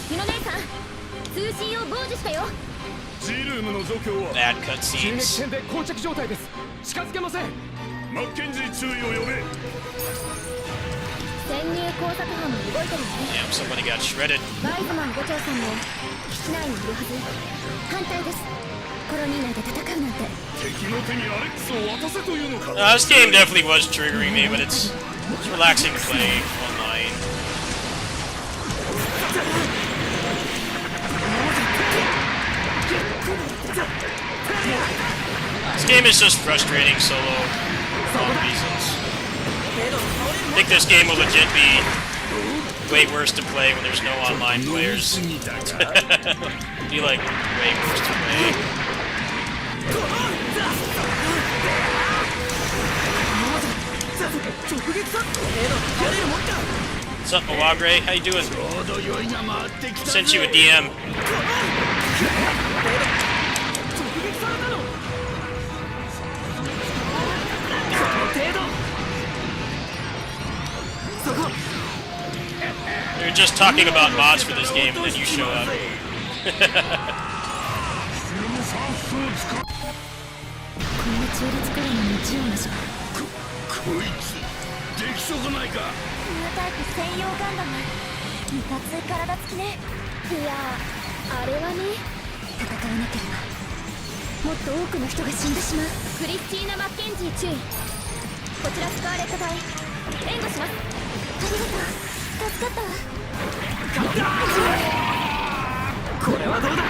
ミノ姉さん通信を傍受したよ。 G ルームの状況は Bad 銃撃 cutscenes. 戦で膠着状態です。近づけません。マッケンジー注意を呼べ潜入工作班も動いてるよね。 Damn, somebody got shredded. ワイズマン部長さんも基地内にいるはず。反対です。コロニー内で戦うなんて。敵の手にアレックスを渡せというのか This game definitely was triggering me, but it's relaxing to play online. This game is just frustrating solo for all reasons. I think this game will legit be way worse to play when there's no online players. Be like way worse to play. What's up, Mawagre? How you doing? Sent you a DM. We were just talking about mods for this game, and then you show up. こんな中立からの日曜なしかこいつできそうないか。ニュータイプ専用ガンダムいかつい体つきね。いやあれはね戦わなければもっと多くの人が死んでしまう。クリスティーナ・マッケンジー注意。こちらスカーレット隊援護します。ありがとう助かったわ。これはどうだ。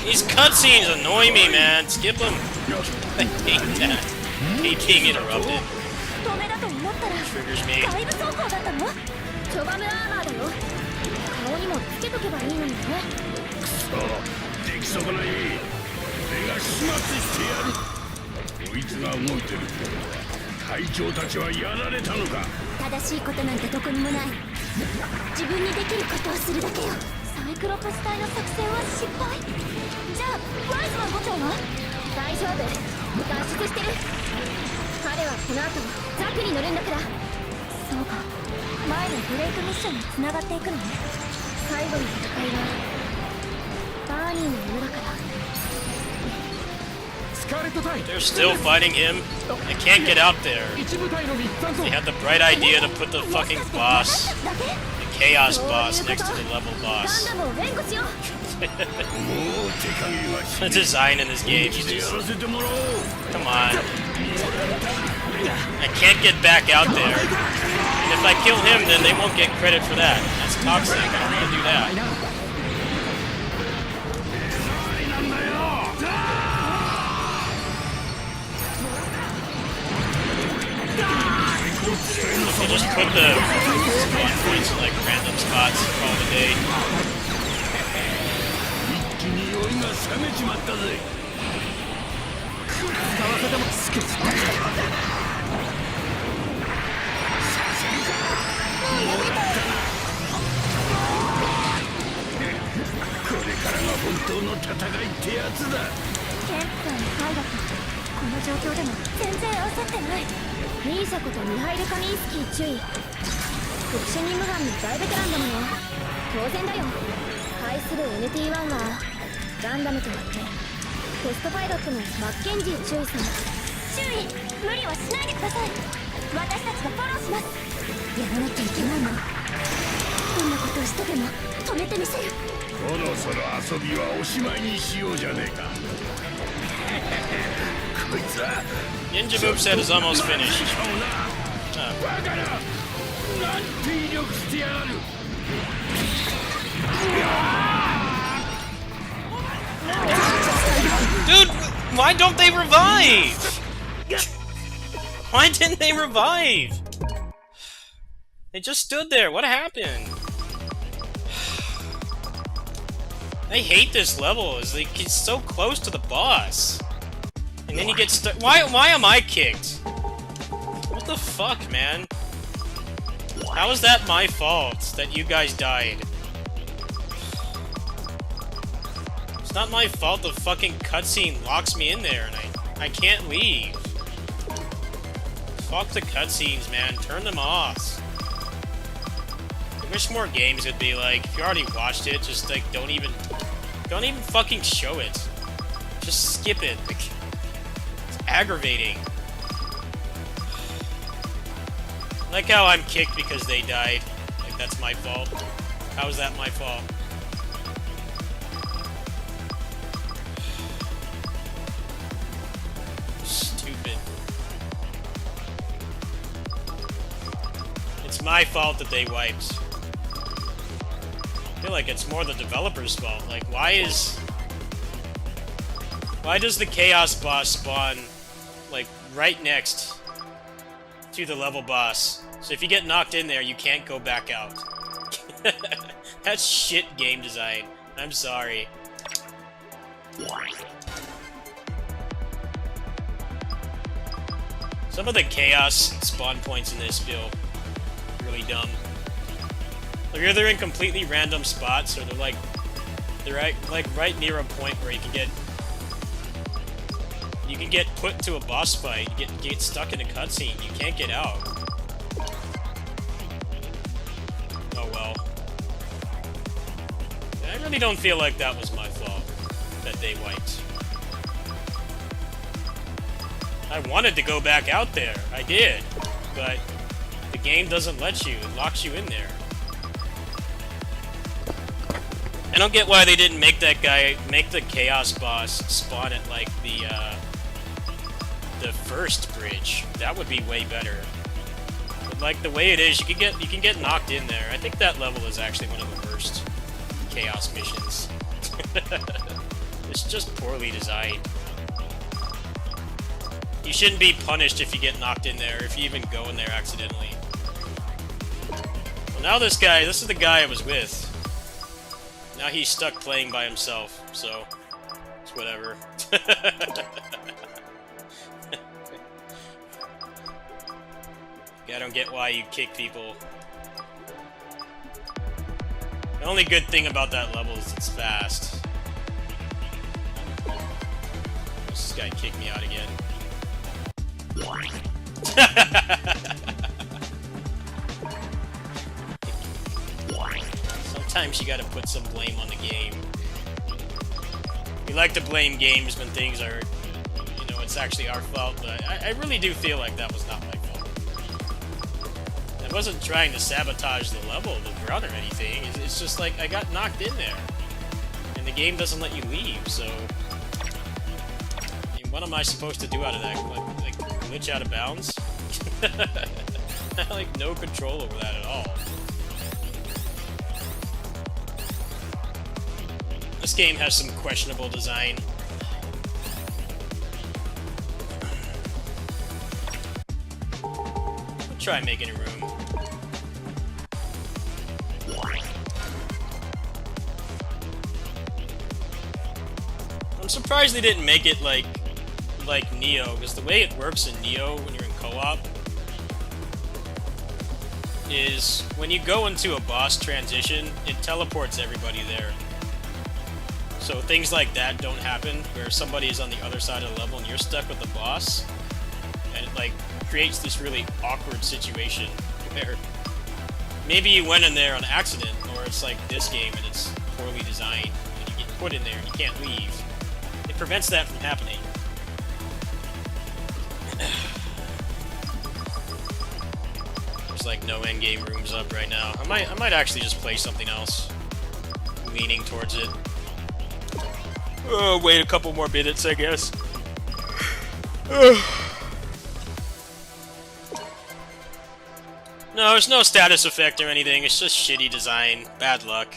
These cutscenes annoy me, man. Skip them. I hate that. Hate being interrupted. 止めだと思ったら Triggers me. 外部走行だったの？チョバムアーマーだよ。顔にもつけとけばいいのにね。そうできそうない。俺が始末してやる。こいつが動いてるってことは隊長たちはやられたのか。正しいことなんてどこにもない。自分にできることをするだけよ。サイクロプス隊の作戦は失敗。じゃあワイズマン部長は大丈夫。脱出してる。彼はこの後ザクに乗るんだから。そうか。前のブレイクミッションに繋がっていくのね。最後の戦いはバーニーの世だから。 They're still fighting him. They can't get out there. They had the bright idea to put the fucking boss, the chaos boss, next to the level boss. The design in this game is just... Come on. I can't get back out there. And if I kill him, then they won't get credit for that. That's toxic. I don't want to do that. They just put the spawn points in like random spots all the day. 一気に酔いが冷めちまったぜ。使わせてもつけちまった。させるか。もらったな。これからが本当の戦いってやつだ。ケンプさんのパイロットこの状況でも全然焦ってない。 ミーシャことミハイル・カミンスキー注意。特殊任務班の大ベテランだもの。当然だよ。対する NT1 はガンダムとはってテストパイロットのマッケンジー注意さん。注意。無理はしないでください。私たちがフォローします。やらなきゃいけないの。どんなことをしてでも止めてみせる。そろそろ遊びはおしまいにしようじゃねえか。こいつは Ninja moveset is almost finished. Dude, why don't they revive? Why didn't they revive? They just stood there. What happened? I hate this level. It's like it's so close to the boss. And then you get stuck. Why am I kicked? What the fuck, man? How is that my fault that you guys died? It's not my fault the fucking cutscene locks me in there and I can't leave. Fuck the cutscenes, man. Turn them off. I wish more games would be like, if you already watched it, just like don't even fucking show it. Just skip it. Like, aggravating. Like how I'm kicked because they died. Like that's my fault. How is that my fault? Stupid. It's my fault that they wiped. feel like it's more the developer's fault. Like, why does the Chaos boss spawn, like, right next to the level boss? So if you get knocked in there, you can't go back out. That's shit game design. I'm sorry. Some of the Chaos spawn points in this feel really dumb. Like, either they're in completely random spots, or they're right near a point where you can get put into a boss fight, you get stuck in a cutscene, you can't get out. Oh well. I really don't feel like that was my fault that they wiped. I wanted to go back out there, I did, but the game doesn't let you, it locks you in there. I don't get why they didn't make the Chaos boss spawn at, like, the first bridge. That would be way better. But, like, the way it is, you can get knocked in there. I think that level is actually one of the worst Chaos missions. It's just poorly designed. You shouldn't be punished if you get knocked in there, if you even go in there accidentally. Well, now this is the guy I was with. Now he's stuck playing by himself, so it's whatever. I don't get why you kick people. The only good thing about that level is it's fast. This guy kicked me out again. Sometimes you gotta put some blame on the game. We like to blame games when things are, you know, it's actually our fault, but I really do feel like that was not my fault. I wasn't trying to sabotage the level, the run, or anything. It's just like, I got knocked in there. And the game doesn't let you leave, so... I mean, what am I supposed to do out of that? Like glitch out of bounds? I have, like, no control over that at all. This game has some questionable design. I'll try making a room. I'm surprised they didn't make it like Neo, because the way it works in Neo when you're in co-op is when you go into a boss transition, it teleports everybody there. So things like that don't happen, where somebody is on the other side of the level and you're stuck with the boss, and it, like, creates this really awkward situation where maybe you went in there on accident, or it's like this game and it's poorly designed, and you get put in there and you can't leave. It prevents that from happening. There's like no endgame rooms up right now. I might actually just play something else. Leaning towards it. Wait a couple more minutes, I guess. No, there's no status effect or anything. It's just shitty design. Bad luck.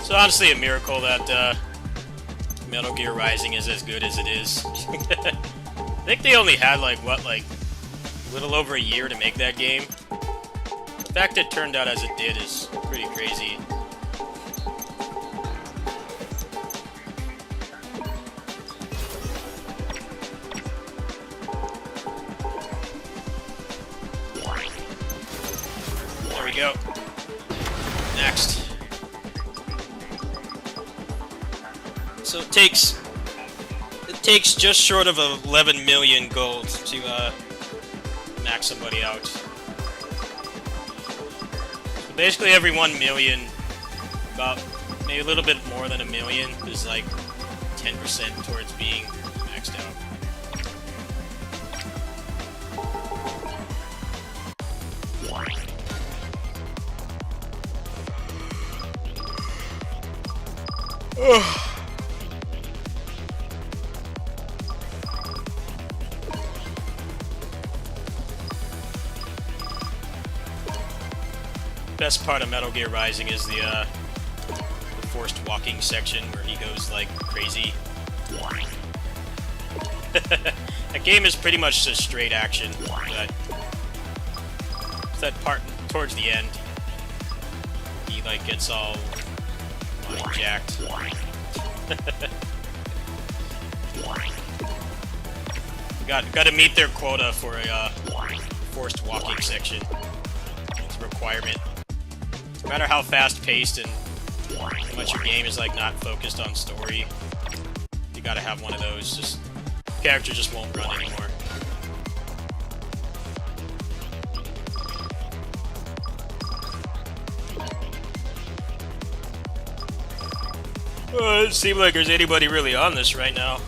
It's honestly a miracle that Metal Gear Rising is as good as it is. I think they only had like, what, like a little over a year to make that game. The fact it turned out as it did is pretty crazy. There we go. Next. So it takes just short of 11 million gold to max somebody out. So basically every 1 million, about maybe a little bit more than a million, is like 10% towards being maxed out. Best part of Metal Gear Rising is the forced walking section where he goes like crazy. That game is pretty much just straight action, but that part towards the end, he like gets all jacked. Got to meet their quota for a forced walking section. It's a requirement. No matter how fast-paced and how much your game is like not focused on story, you gotta have one of those. Just character just won't run anymore. It doesn't seem like there's anybody really on this right now.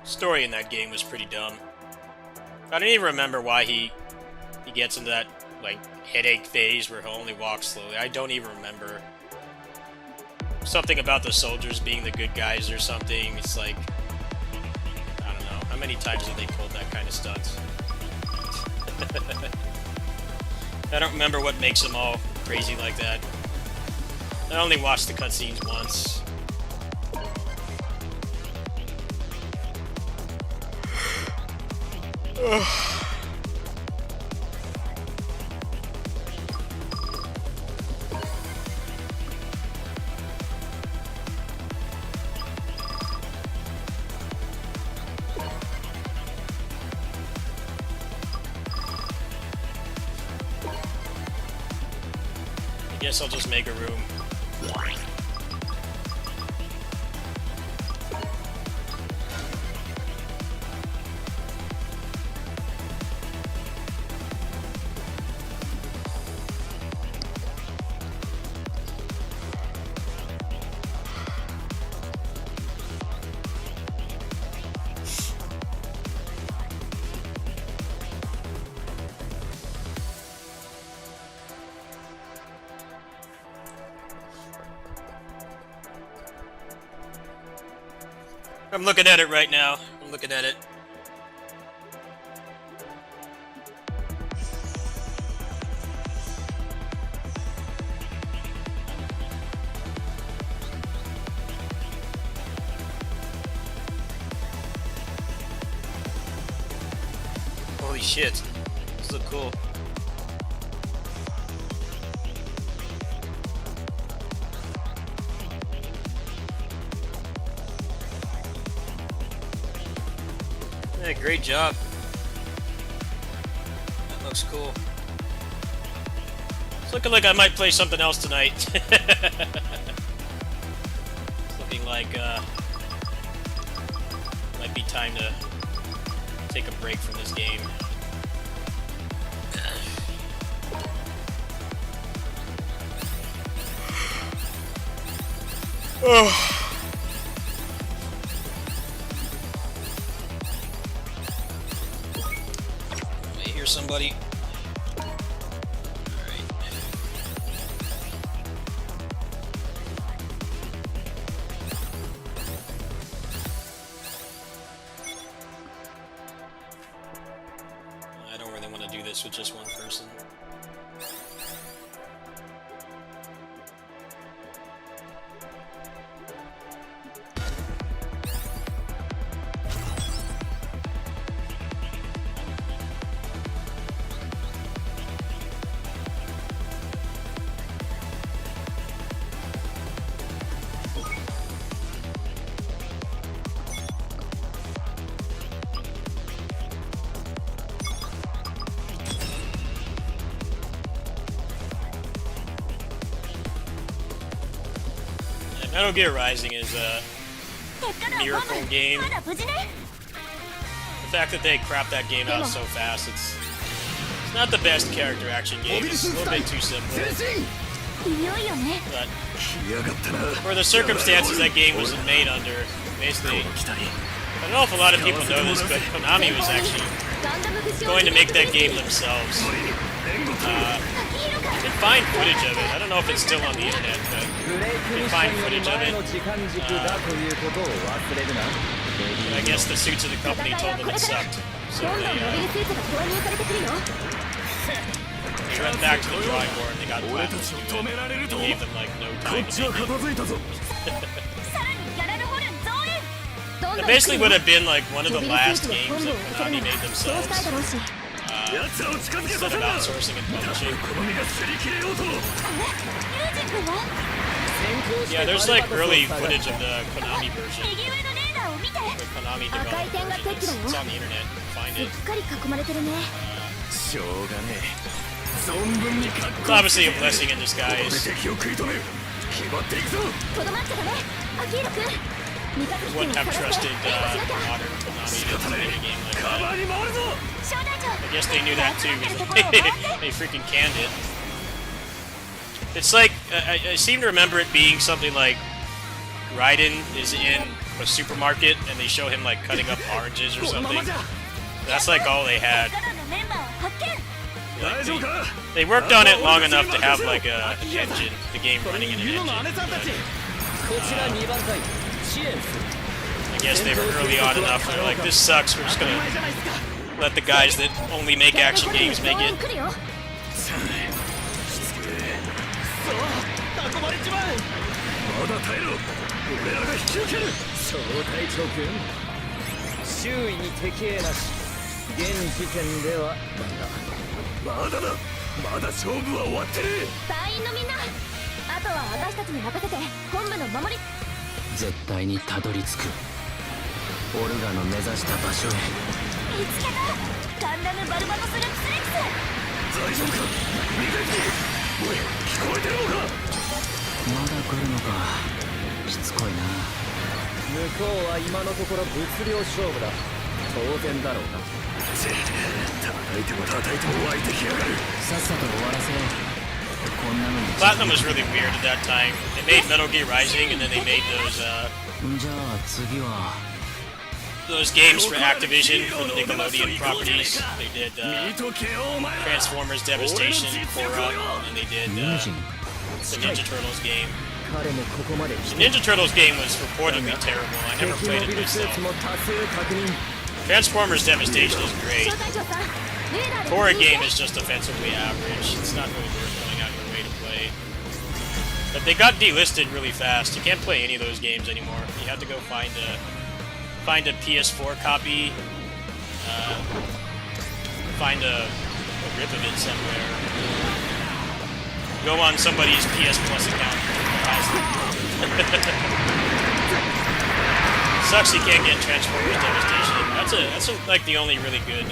Story in that game was pretty dumb. I don't even remember why he gets into that like headache phase where he'll only walk slowly. I don't even remember. Something about the soldiers being the good guys or something. It's like, I don't know. How many times have they pulled that kind of stunt? I don't remember what makes them all crazy like that. I only watched the cutscenes once. I guess I'll just make a room. I'm looking at it right now. I'm looking at it. Holy shit. This looks cool. Yeah, great job. That looks cool. It's looking like I might play something else tonight. It's looking like might be time to take a break from this game. I hear somebody. I don't really want to do this with just one person. Metal Gear Rising is a miracle game. The fact that they crapped that game out so fast, it's not the best character action game. It's a little bit too simple. But for the circumstances that game was made under, basically, I don't know if a lot of people know this, but Konami was actually going to make that game themselves. You can find footage of it. I don't know if it's still on the internet, but you can find footage of it. I guess the suits of the company told them it sucked. So they went back to the drawing board and they got Platinum to do it. They gave them like no time to make it. It basically would have been like one of the last games that Konami made themselves. Instead of outsourcing and publishing. Yeah, there's like early footage of the Konami version. The Konami developed version. It's on the internet. You can find it. It's obviously a blessing in disguise. Wouldn't have trusted modern Konami to make a game like that. I guess they knew that too, because they freaking canned it. It's like, I seem to remember it being something like Raiden is in a supermarket and they show him like cutting up oranges or something. That's like all they had. Like they worked on it long enough to have like an engine, the game running in an engine. I guess they were early on enough. They're like, this sucks. We're just gonna let the guys that only make action games make it. Platinum was really weird at that time. They made Metal Gear Rising, and then they made those games for Activision, for the Nickelodeon properties. They did Transformers Devastation, Korra, and they did the Ninja Turtles game. The Ninja Turtles game was reportedly terrible. I never played it myself. Transformers Devastation is great. Korra game is just offensively average. It's not really worth going out your way to play. But they got delisted really fast. You can't play any of those games anymore. You have to go find a PS4 copy, find a rip of it somewhere. Go on somebody's PS Plus account. Sucks you can't get Transformers Devastation. That's like the only really good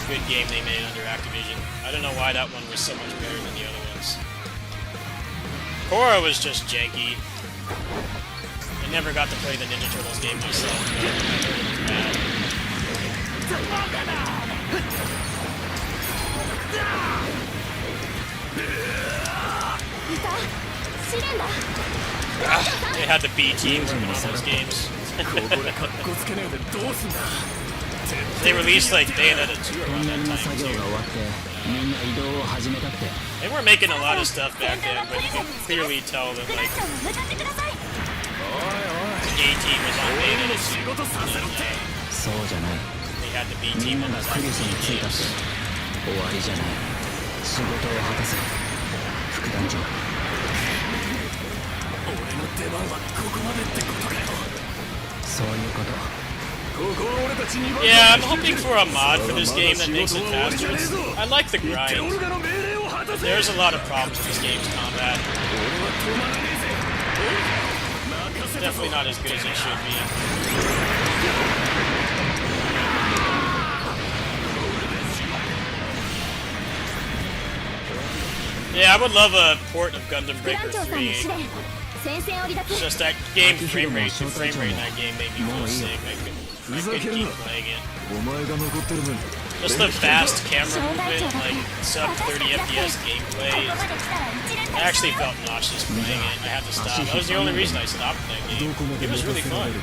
good game they made under Activision. I don't know why that one was so much better than the other ones. Korra was just janky. I never got to play the Ninja Turtles game myself. But I heard it was bad. いた試練だ They had the B teams in all those games. ここでカッコつけねえでどうすんだ They released like Bayonetta 2 around that の time 作業が too. 終わってみんな移動を始めたって They were making a lot of stuff back then, but you can clearly tell that 副団 like 長に向かってください the A team was on Bayonetta 2. そうじゃない They had the B み team んな on が the クリスに着いたって games. 終わりじゃない仕事を果たせ副団長俺の出番はここまでってことかよそういうこと Yeah, I'm hoping for a mod for this game that makes it faster. I like the grind. There's a lot of problems with this game's combat. Definitely not as good as it should be. Yeah, I would love a port of Gundam 副 Breaker 団長さんの 3. 試練戦線を離脱 It's just that game frame rate, the frame rate in that game made me feel sick. I couldn't keep playing it. お前が残ってる分 Just the fast camera movement, like sub 30 FPS gameplay. ここまで来たら一連 I actually felt nauseous playing it. I had to stop. That was the only reason I stopped that game. It was really fun.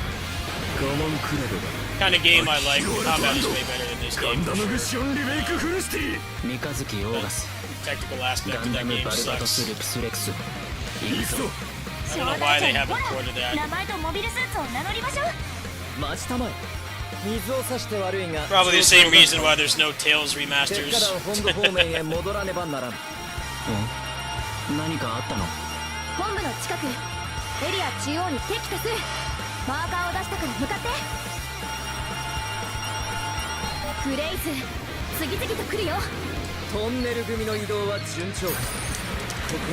我慢比べだ Kind of game I like. The combat is way better than this ガ game. ンダムグッションリメイクフルシティ三日月オーガス Technical aspect ガ of ンダ that ム game バルバトス sucks. ルプスレックス行くぞ I don't know why they haven't ported that. 名前とモビルスーツを名乗りましょう待ちたまえ水を差して悪いが Probably the same reason why there's no Tails 鉄 remasters. 火団本部方面へ戻らねばならん何かあったの本部の近くエリア中央に敵多数マーカーを出したから向かってクレイズ次々と来るよトンネル組の移動は順調こ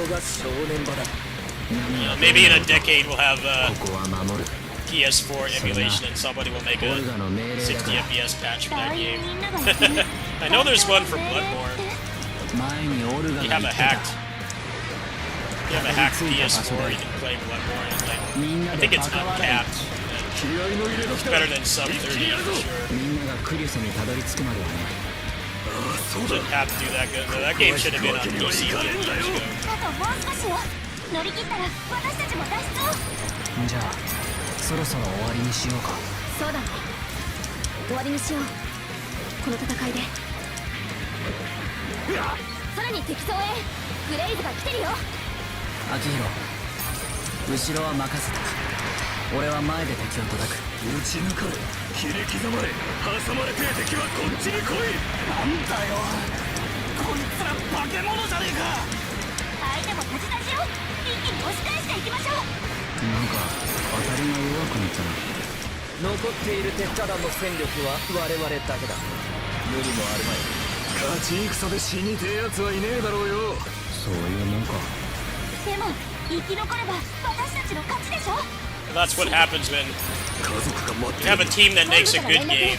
こが正念場だ You know, maybe in a decade we'll have ここは守る PS4 emulation and somebody will make オ a ルガの命令だ 60 から FPS patch for that 隊員 game. みんなが言ってる I know there's one for Bloodborne. 前にオルガ You が have 言 a ってた hacked. You have a hacked PS4. You can play Bloodborne. And, like, みんな I で think it's バカ笑い uncapped. 気合の入れ It's 時だ better than sub 30 for sure. みんながクリスにたどり着くまではね そうだ Shouldn't have to do that good. Though. That game should have been on PC 10 years ago. あともう少しよ乗り切ったら私たちも脱出をじゃあそろそろ終わりにしようかそうだね終わりにしようこの戦いでさらに敵層へグレイズが来てるよアキヒロ後ろは任せた俺は前で敵を叩く打ち抜かれ切り刻まれ挟まれてえ敵はこっちに来いなんだよこいつら化け物じゃねえか相手も立ち出しよ一気に押し返していきましょうなんか当たりが弱くなったな残っている鉄火団の戦力は我々だけだ無理もあるまい勝ち戦で死にてえやつはいねえだろうよそういうもんかでも生き残れば私たちの勝ちでしょ That's what happens when 家族が待って you have a team that makes a good game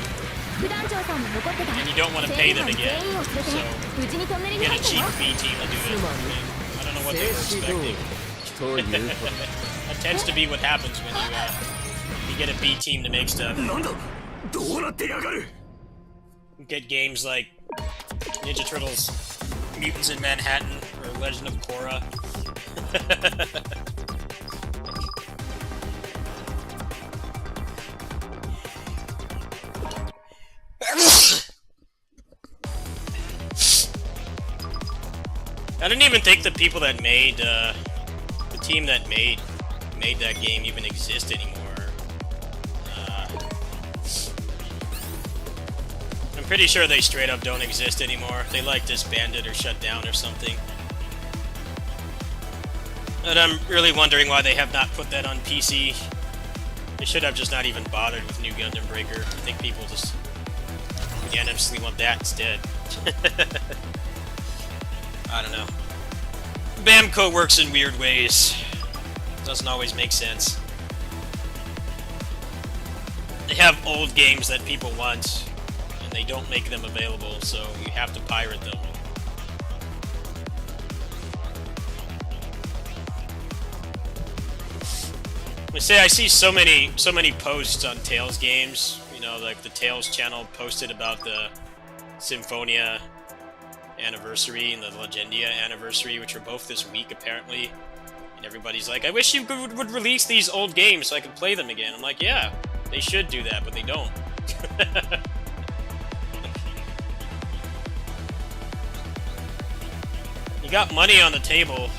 副団長さんも残ってた and you don't want to pay them again. 全員を連れて So 無事にトンネル you に get 入 a った cheap よ B team to do it. I don't know what they were 静止通 expecting. りということ That tends to be what happens when you get a B team to make stuff. なんだどうなってやがる You get games like Ninja Turtles, Mutants in Manhattan, or Legend of Korra. I didn't even think the people that made the team that made that game even exist anymore. I'm pretty sure they straight up don't exist anymore. They like disbanded or shut down or something. And I'm really wondering why they have not put that on PC. They should have just not even bothered with New Gundam Breaker. I think people just unanimously want that instead. I don't know. Bamco works in weird ways. Doesn't always make sense. They have old games that people want, and they don't make them available, so you have to pirate them. Say I see so many posts on Tales games. You know, like the Tales channel posted about the Symphonia anniversary and the Legendia anniversary, which are both this week apparently. And everybody's like, I wish you would release these old games so I could play them again. I'm like, yeah, they should do that, but they don't. You got money on the table.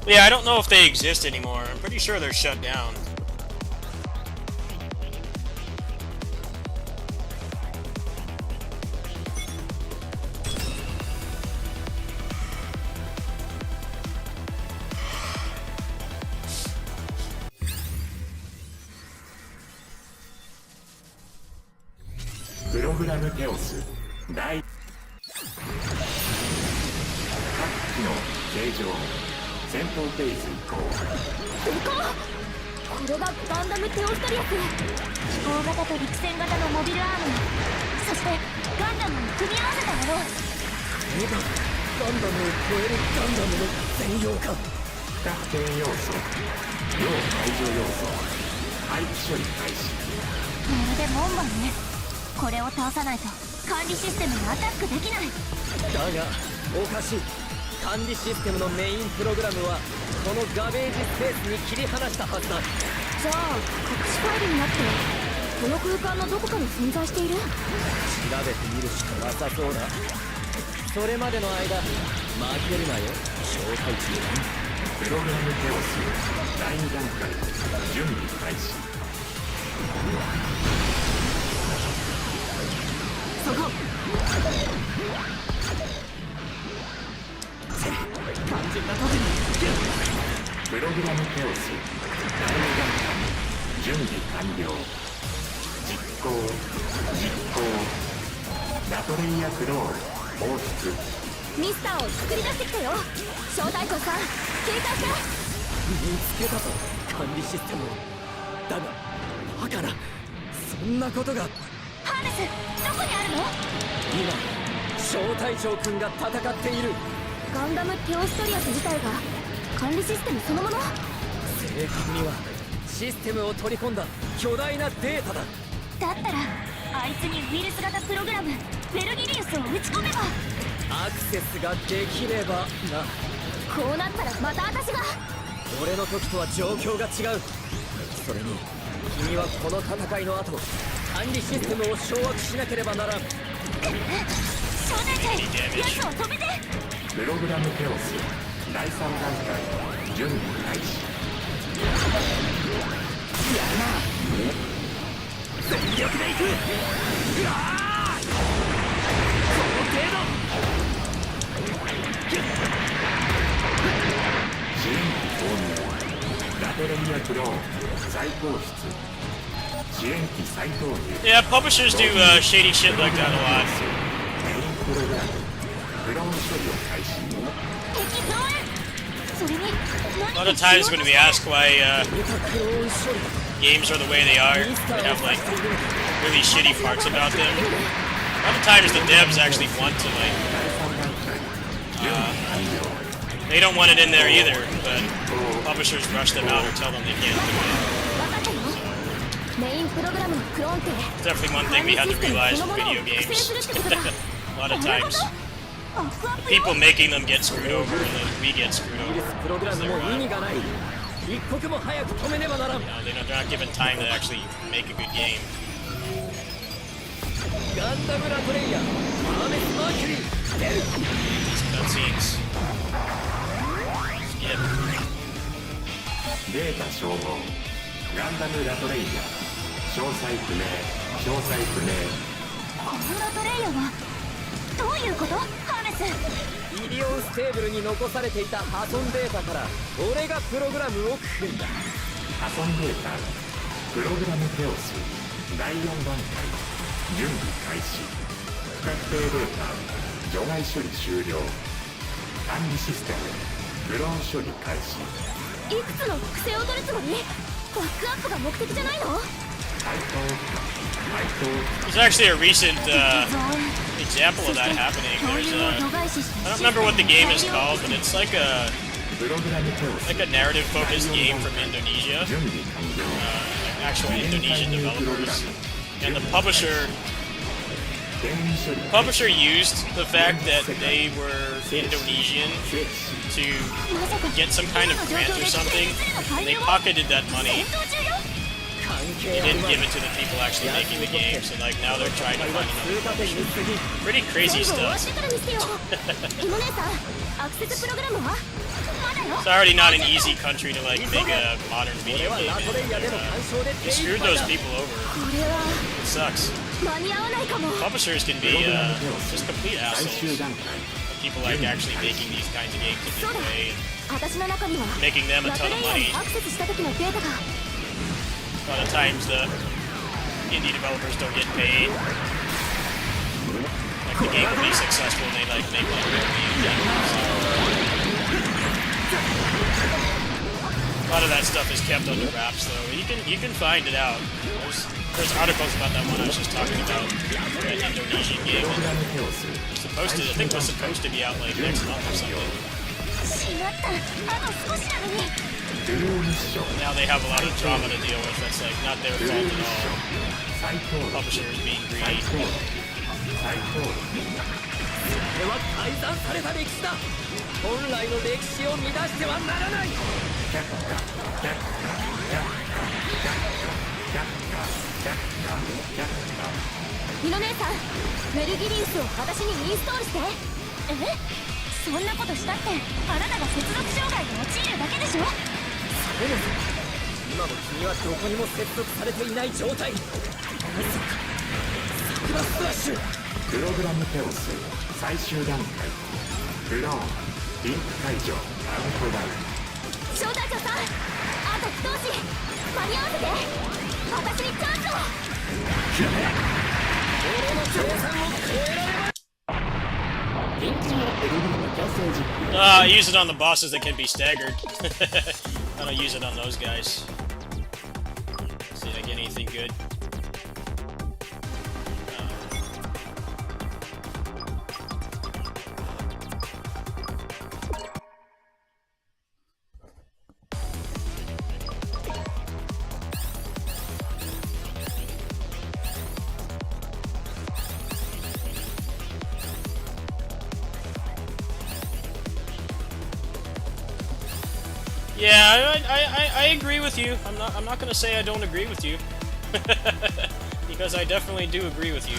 Yeah, I don't know if they exist anymore. I'm pretty sure they're shut down. Program Chaos 第8機の形状戦闘フェーズ移行でかっ。これがガンダムテオストリアス。飛行型と陸戦型のモビルアーム、そしてガンダムを組み合わせたもの。これがガンダムを超えるガンダムの専用か。不確定要素要排除要素廃棄処理開始。まるで門番ね。これを倒さないと管理システムにアタックできない。だがおかしい。管理システムのメインプログラムはこのガベージスペースに切り離したはずだ。じゃあ隠しファイルになってこの空間のどこかに存在している。調べてみるしかなさそうだ。それまでの間負けるなよ小隊長。プログラムテオス第2段階準備開始。そこ。肝心なとこにプログラムテオス第2段階準備完了。実行ラトレイヤクロール放出。ミスターを作り出してきたよ。小隊長さん警戒して。見つけたぞ管理システムを。だがバカなそんなことが。ハーネスどこにあるの。今小隊長くんが戦っている。ガンダムテオストリアス自体が管理システムそのもの。正確にはシステムを取り込んだ巨大なデータだ。だったらあいつにウイルス型プログラムベルギリウスを打ち込めば。アクセスができればな。こうなったらまた私が。俺の時とは状況が違う。それに君はこの戦いの後管理システムを掌握しなければならん。小隊長奴を止めて。プログラムテオス第3段階準備開始。全力で行く。うわーこの程度。支援機投入ラトレイヤクローン再放出。支援機再投入。 Yeah, publishers do shady shit like that a lot. メインプログラムクローン処理を開始。敵増援。それに A lot of times when we ask why games are the way they are, they have like really shitty parts about them. A lot of times the devs actually want to like, they don't want it in there either, but publishers rush them out or tell them they can't do it. メインプログラムのクローンって It's definitely one thing we had to realize with video games. A lot of times, people making them get screwed over, and then we get screwed ウイル over. スプログラムも意味がない。一刻も早く止めねばならん。 They're not given time to actually make a good game. ガンダムラトレイヤーアーメスマーキュリー出る。 Cutscenes. Skip. データ照合ガンダムラトレイヤー詳細不明詳細不明。このラトレイヤーはどういうこと。ハーネス。イリオンステーブルに残されていた破損データから俺がプログラムを組んだ。破損データプログラムテオス第4段階準備開始。不確定データ除外処理終了。管理システムクローン処理開始。いくつの複製を取るつもり。バックアップが目的じゃないの。There's actually a recent example of that happening. There's I don't remember what the game is called, but it's like a narrative-focused game from Indonesia, actual Indonesian developers, and the publisher used the fact that they were Indonesian to get some kind of grant or something, and they pocketed that money. They didn't give it to the people actually making the game, so like now they're trying to find another publisher. Pretty crazy stuff. It's already not an easy country to like make a modern video game in. They screwed those people over. It sucks. Publishers can be just complete assholes. People like actually making these kinds of games in this way and making them a ton of money. A lot of times the indie developers don't get paid. Like the game will be successful and they like make like a lot of that stuff is kept under wraps though. You can find it out. There's articles about that one I was just talking about. That Indonesian game. Supposed to, I think was supposed to be out like next month or something. Now they have a lot of drama to deal with. That's like not their fault at all. Publishers being greedy. これは改ざんされた歴史だ。本来の歴史を乱してはならない。ミノ姉さん、メルギリウスを私にインストールして。え？そんなことしたってあなたが接続障害に陥るだけでしょ。そうです。今の君はどこにも接続されていない状態。まさか桜スラッシュ。プログラムテオス最終段階フローリンク解除カウントダウン。招待長さん、あと一押し間に合わせて。私にチャンスを。俺の計算を超えられない。 I use it on the bosses that can be staggered. I don't use it on those guys. See if I get anything good. Yeah, I agree with you. I'm not gonna say I don't agree with you. Because I definitely do agree with you.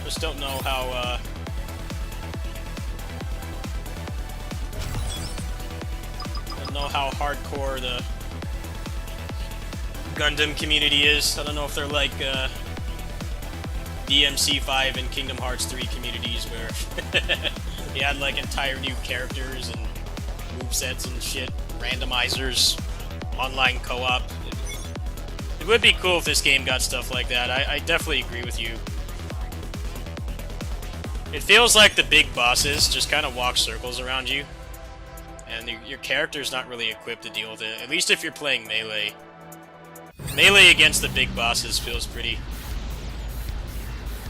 Just don't know how hardcore the Gundam community is. I don't know if they're like DMC5 and Kingdom Hearts 3 communities where you had like entire new characters and movesets and shit, randomizers, online co-op. It would be cool if this game got stuff like that. I definitely agree with you. It feels like the big bosses just kind of walk circles around you, and your character's not really equipped to deal with it, at least if you're playing melee. Melee against the big bosses feels pretty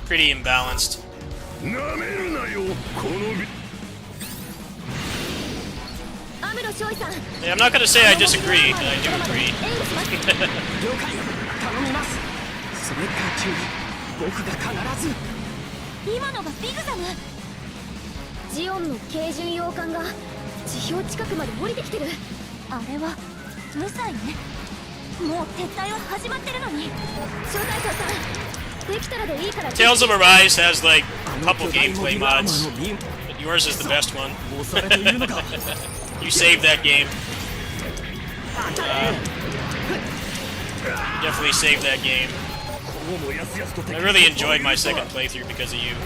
imbalanced. Yeah, I'm not gonna say I disagree, but I do agree. 今のがビグザム。ジオンの軽巡洋艦が地表近くまで降りてきてる。あれは無罪ね。もう撤退は始まってるのに。招待長さん、できたらでいいから。Tales of Arise has like a couple gameplay mods, but yours is the best one. You saved that game. Definitely saved that game. I really enjoyed my second playthrough because of you.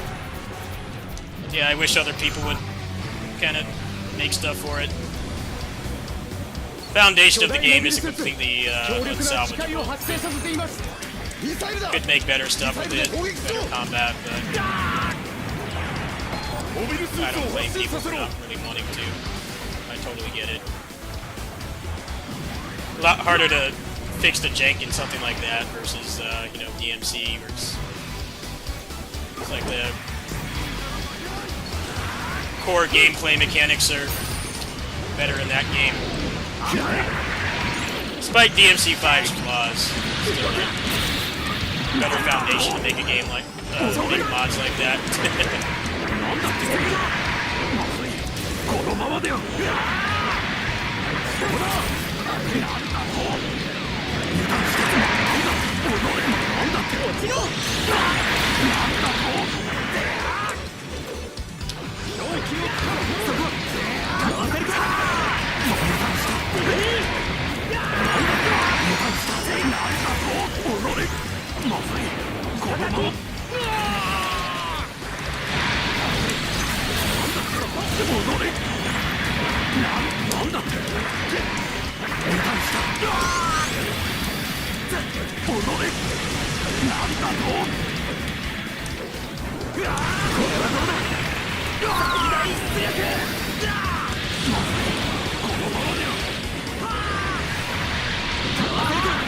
Yeah, I wish other people would kind of make stuff for it. Foundation of the game isn't completely unsalvageable. Could make better stuff with it, better combat, but I don't blame people for not really wanting to. I totally get it. A lot harder to fix the jank in something like that versus, you know, DMC, where it's like the core gameplay mechanics are better in that game. Despite DMC5's flaws, still a better foundation to make a game like, make mods like that. このままでは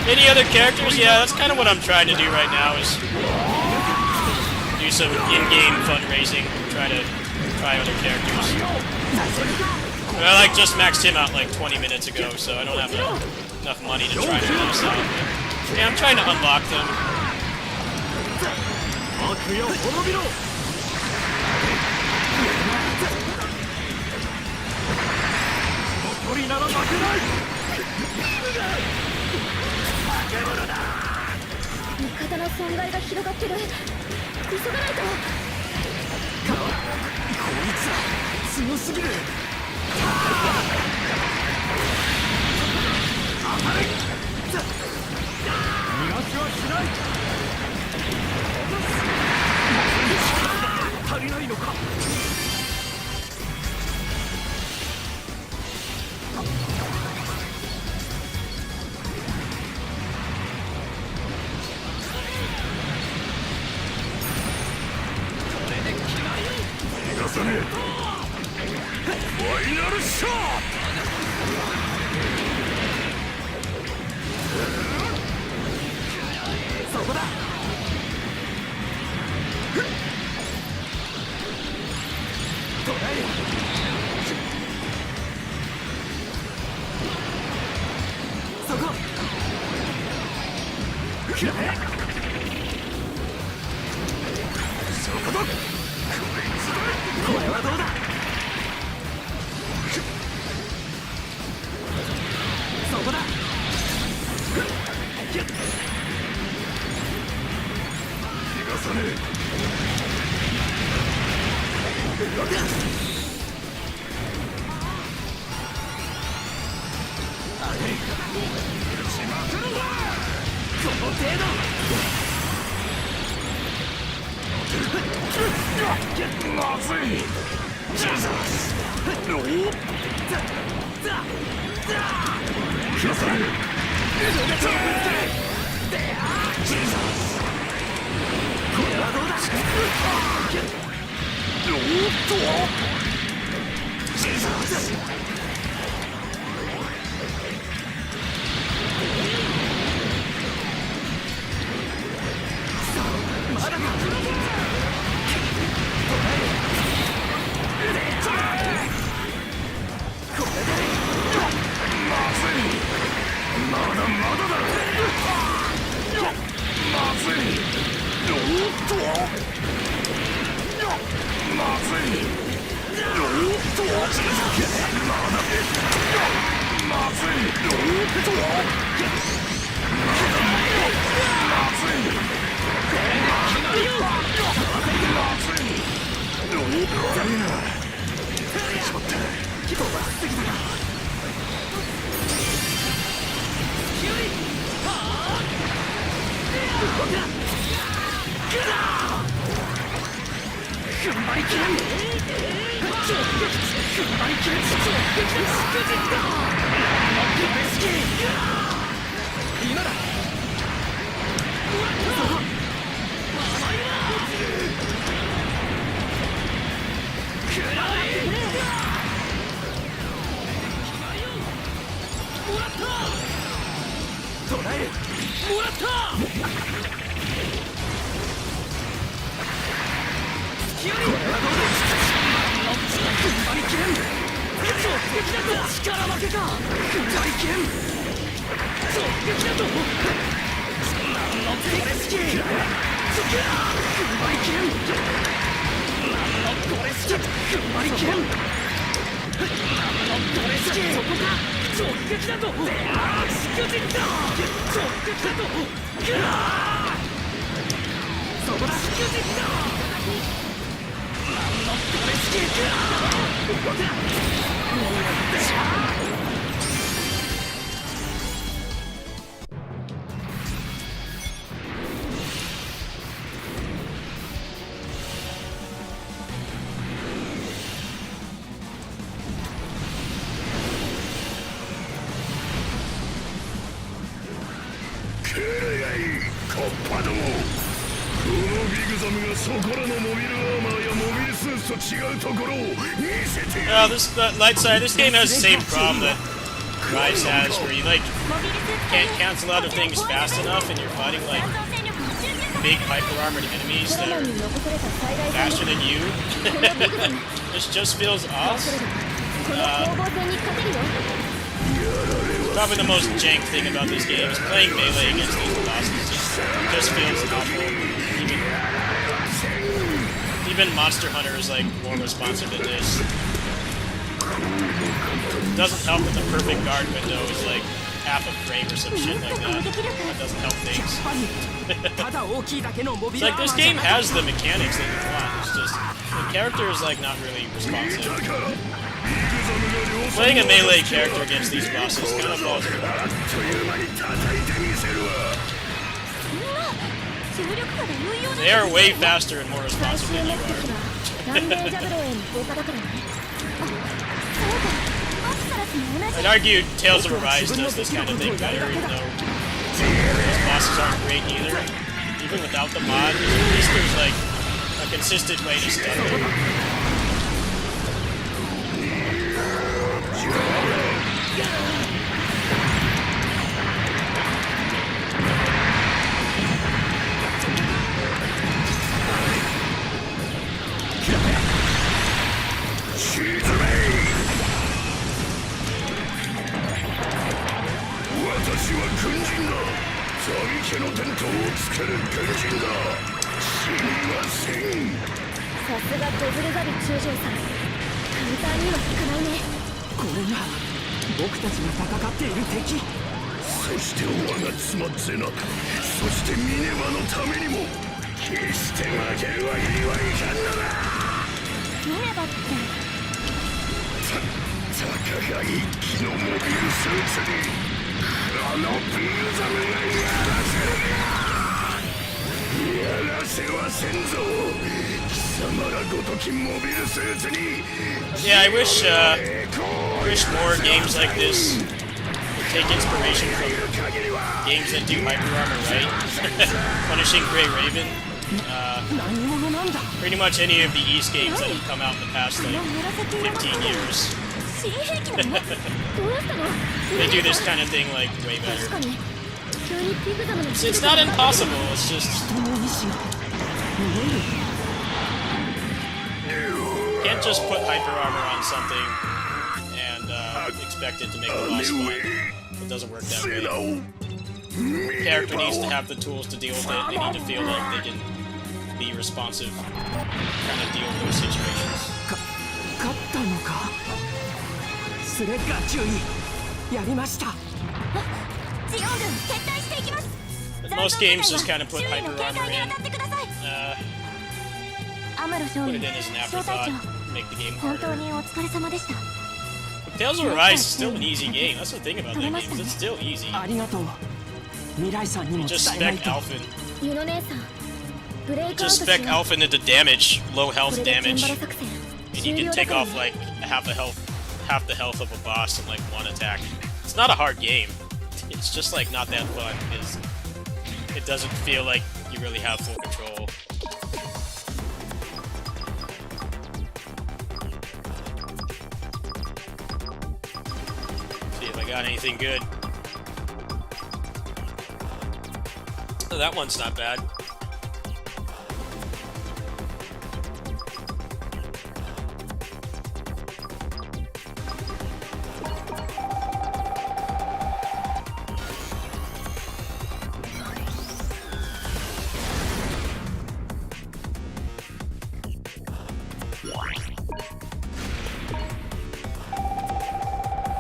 Any other characters? Yeah, that's kind of what I'm trying to do right now, is do some in-game fundraising, try other characters. But I like just maxed him out like 20 minutes ago, so I don't have enough money to try to max out. But, yeah, I'm trying to unlock them.味方の損害が広がってる。急がないと。強すぎる。逃がしはしない。足りないのか。逃がさねえ。ファイナルショット。そこだ。トライ。そこ。そこだ。これはどうだ。そこだ。逃がさねえ。この程度。まずい。ジーザス。おお。消される。ジーザス。これはどうだ。おっと。ジーザス。まだか。まだまだだ。まずい。おっと。まずい。おっと。まだ。まずい。おっと。まだ。まずい。まずい。おっと。しまった。飛ばしすぎたか。踏ん張りきれん。踏ん張りきれん。今だ。トライ。もらった突き寄りこれはどうです踏ん張りきれん突撃だと力負けか踏ん張りきれん突撃だとなんのこれ好き踏ん張りきれんなんのこれ好き踏ん張りきれんなんのこれ好きそこか直撃だとしくじった直撃だとぐらそこだしくじったなんのこれ好きぐらカッパども、このビグザムがそこらのモビルアーマーやモビルスーツと違うところを見せてやる。 this light side. This game has the same problem that Rise has, where you like can't cancel out of things fast enough, and you're fighting like big hyper armored enemies that are faster than you. This just feels off. Probably the most jank thing about this game is playing melee against these bosses. It just feels awful. Even Monster Hunter is like more responsive than this. It doesn't help that the perfect guard window is like half a frame or some shit like that. That doesn't help things. It's like this game has the mechanics that you want. It's just the character is like not really responsive. Playing a melee character against these bosses kind of falls apart. They are way faster and more responsive than you are. I'd argue Tales of Arise does this kind of thing better, even though those bosses aren't great either. Even without the mod, at least there's like a consistent way to stun them. Yeah, I wish more games like this would take inspiration from games that do hyper armor right. Punishing Grey Raven. Pretty much any of the East games that have come out in the past like 15 years. They do this kind of thing like way better. It's not impossible, it's just you can't just put hyper armor on something and expect it to make the boss fun. It doesn't work that way. The character needs to have the tools to deal with it. They need to feel like they can be responsive, kind of deal with those situations. But most games just kind of put hyper armor in. Put it in as an afterthought, make the game harder. But Tales of Arise is still an easy game. That's the thing about that game, is it's still easy. You just spec Alphen. You just spec Alphen into damage, low health damage, and you can take off like half the health of a boss in like one attack. It's not a hard game. It's just like not that fun because it doesn't feel like you really have full control. See if I got anything good. that one's not bad.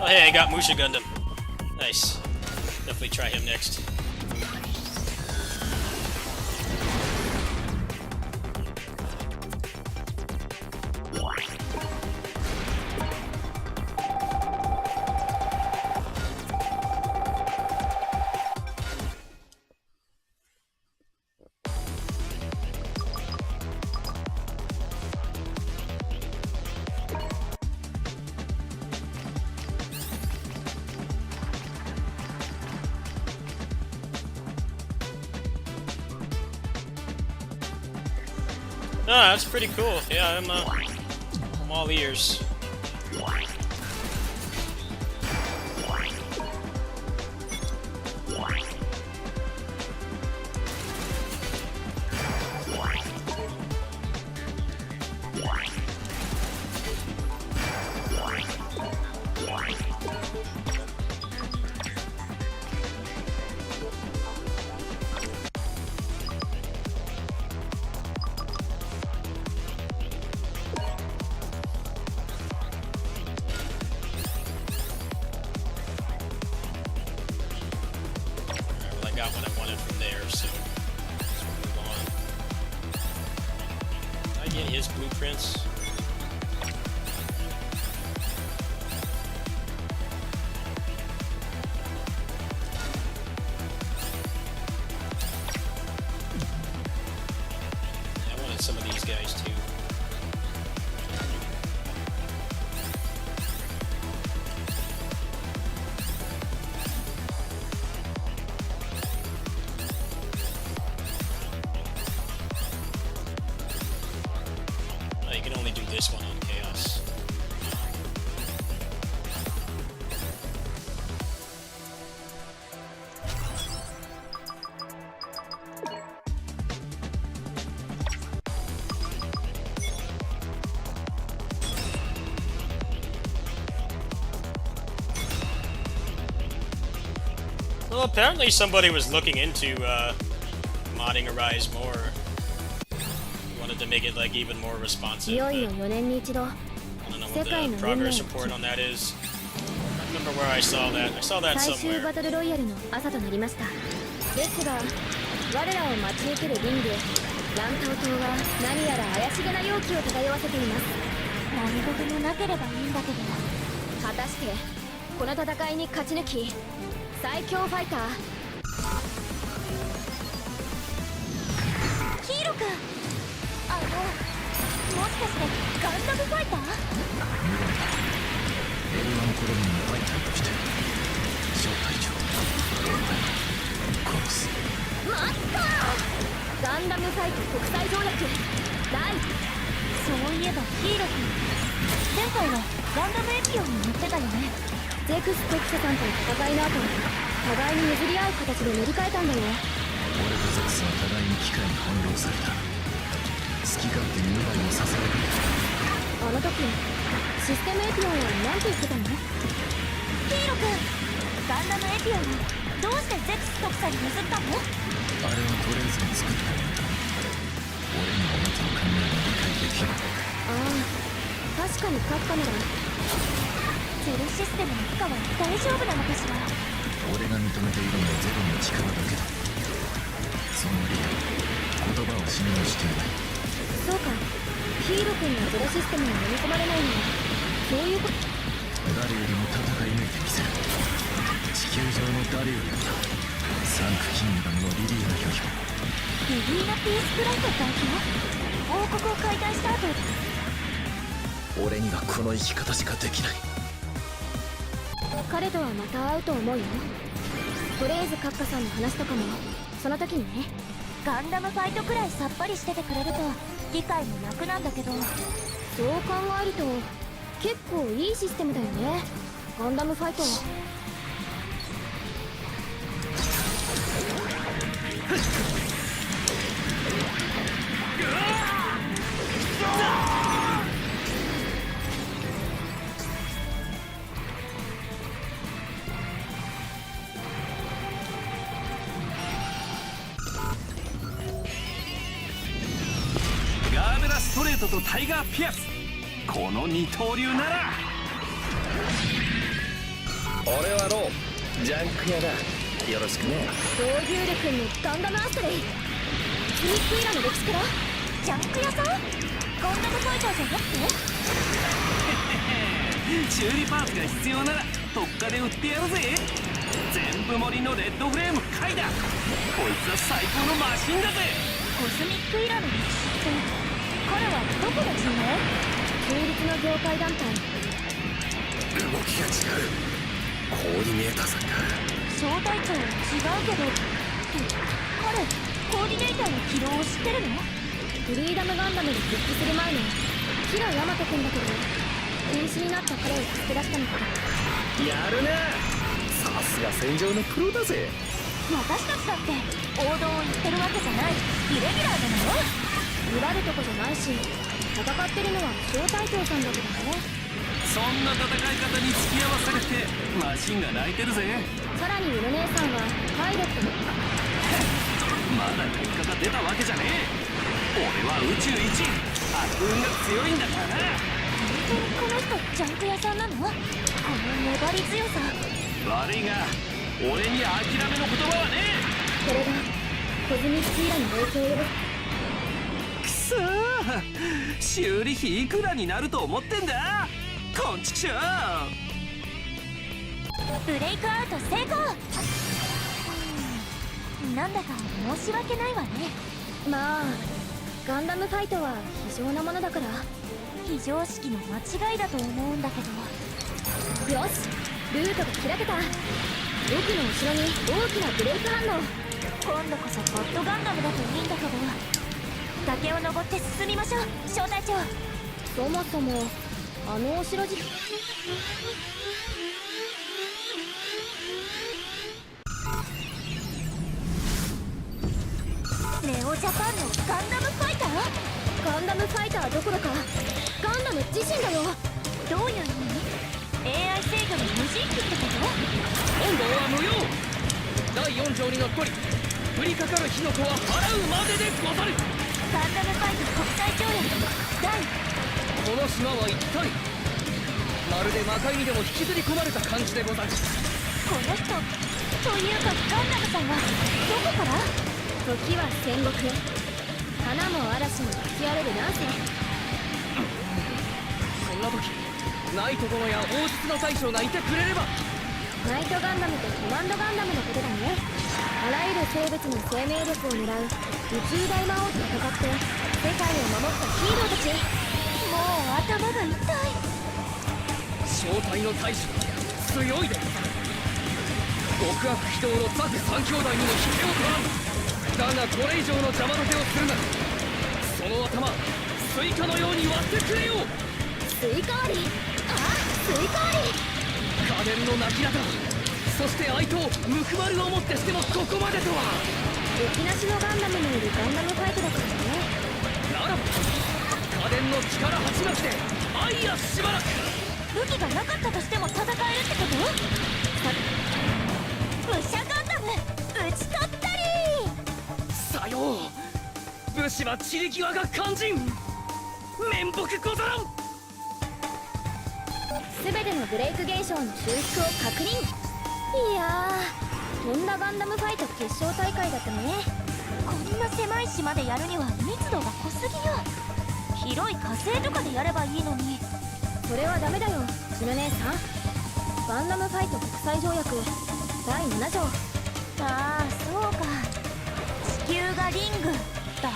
Oh hey, I got Musha Gundam. Nice. Definitely try him next. Ah, that's pretty cool. Yeah, I'm all ears. Got what I wanted from there, so let's move on. Did I get his blueprints? Yeah, I wanted some of these guys too. You can only do this one on Chaos. Well, apparently somebody was looking into modding Arise more. To make it like even more responsive. いよいよ4年に一度 I don't know what the progress report on that is. I remember where I saw that. I saw that 最終 somewhere. バトルロイヤルの朝となりました。ですが我らを待ち受けるリング乱闘島は何やら怪しげな容器を漂わせています。何事もなければいいんだけど、果たしてこの戦いに勝ち抜き最強ファイターヒーロー君、もしかしてガンダムファイター？ L1 コロニーのファイターとして小隊長殺す。マスター！ガンダムファイト国際条約第。そういえばヒーロー君、前回はガンダムエピオンに乗ってたよね。ゼクス・テクサさんとの戦いの後、互いに譲り合う形で乗り換えたんだよ。俺とゼクスは互いに機械に翻弄された。好き勝手に未来を支える。あの時システムエピオンは何て言ってたの？ヒーロー君、ガンダムエピオンはどうしてゼクス特佐に譲ったの？あれはトレーズに作ったものだ。俺にはあなたの考えが理解できる。ああ、確かに閣下ならゼルシステムの負荷は大丈夫なのかしら。俺が認めているのはゼロの力だけだ。その理由、言葉を信用していない。そうか、ヒーロー君のゼロシステムに飲み込まれないのはそういうこと。誰よりも戦い抜いてみせる。地球上の誰よりもだ。サンクキングダムのリリーナ巨匠、リリーナピースプライト代表、王国を解体した後。俺にはこの生き方しかできない。彼とはまた会うと思うよ。とりあえずカッカさんの話とかもその時にね。ガンダムファイトくらいさっぱりしててくれると理解も楽なんだけど、そう考えると結構いいシステムだよね、ガンダムファイト。ガーベラストレートとタイガーピアス、この二刀流なら。俺はロー、ジャンク屋だ。よろしくね。同牛力にガンダムアストレイ、スミックイラの歴史からジャンク屋さん、ガンダムファイターじゃなくて。修理パーツが必要なら特価で売ってやるぜ。全部盛りのレッドフレーム買いだ。こいつは最高のマシンだぜ。コスミックイラの歴史って彼はどこのチーム？中立の業界団体。動きが違う。コーディネーターさんか。小隊長は違うけど、彼コーディネーターの起動を知ってるの？フリーダムガンダムに復帰する前のキラヤマト君だけど、瀕死になった彼を助け出したのか。やるな。さすが戦場のプロだぜ。私たちだって王道を言ってるわけじゃないイレギュラーなのよ。見らるとこじゃないし、戦ってるのは小隊長さんだけどね。そんな戦い方に付き合わされてマシンが泣いてるぜ。さらにウル姉さんはパイロット。まだ結果が出たわけじゃねえ。俺は宇宙一悪運が強いんだからな。本当にこの人ジャンク屋さんなの？この粘り強さ。悪いが俺に諦めの言葉はねこれがコズミックイラに影響を及ぼえ。くそー、修理費いくらになると思ってんだこんちくしょう。ブレイクアウト成功。なんだか申し訳ないわね。まあガンダムファイトは非常なものだから。非常識の間違いだと思うんだけど。よし、ルートが開けた。奥の後ろに大きなブレイク反応。今度こそゴッドガンダムだといいんだけど。崖を登って進みましょう小隊長。そもそもあのお城じネオジャパンのガンダムファイター？ガンダムファイターどころかガンダム自身だよ。どういう意味？ AI 制御の無人機ってこと？温度は無用。第4条にのっとり、降りかかる火の粉は払うまででござる。ガンダムファイト国際条約第。この島は一体、まるで魔界にでも引きずり込まれた感じでござる。この人というかガンダムさんはどこから？時は戦国、花も嵐も吹き荒れる乱世。そんな時ナイト殿や王室の大将がいてくれれば。ナイトガンダムとコマンドガンダムのことだね。あらゆる生物の生命力を狙う宇宙大魔王と戦って世界を守ったヒーローたち。もう頭が痛い。正体の大将強いでござる。極悪非道のザク三兄弟にも引けを取らん。だがこれ以上の邪魔立てをするなら、その頭スイカのように割ってくれよ。スイカ割り。ああ、スイカ割り。家電の泣き方、そして愛刀ムクマルをもってしてもここまでとは。敵なしのガンダムのいるガンダムファイトだからね。ならば家電の力鉢巻きで愛やしばらく。武器がなかったとしても戦えるってこと？武者ガンダム打ち取ったり。さよう、武士は散り際が肝心。面目ござらん。全てのブレイク現象の修復を確認。いやー、とんだガンダムファイト決勝大会だったね。こんな狭い島でやるには密度が濃すぎよ。広い火星とかでやればいいのに。それはダメだよジム姉さん。ガンダムファイト国際条約第7条。ああ、そうか、地球がリングだ。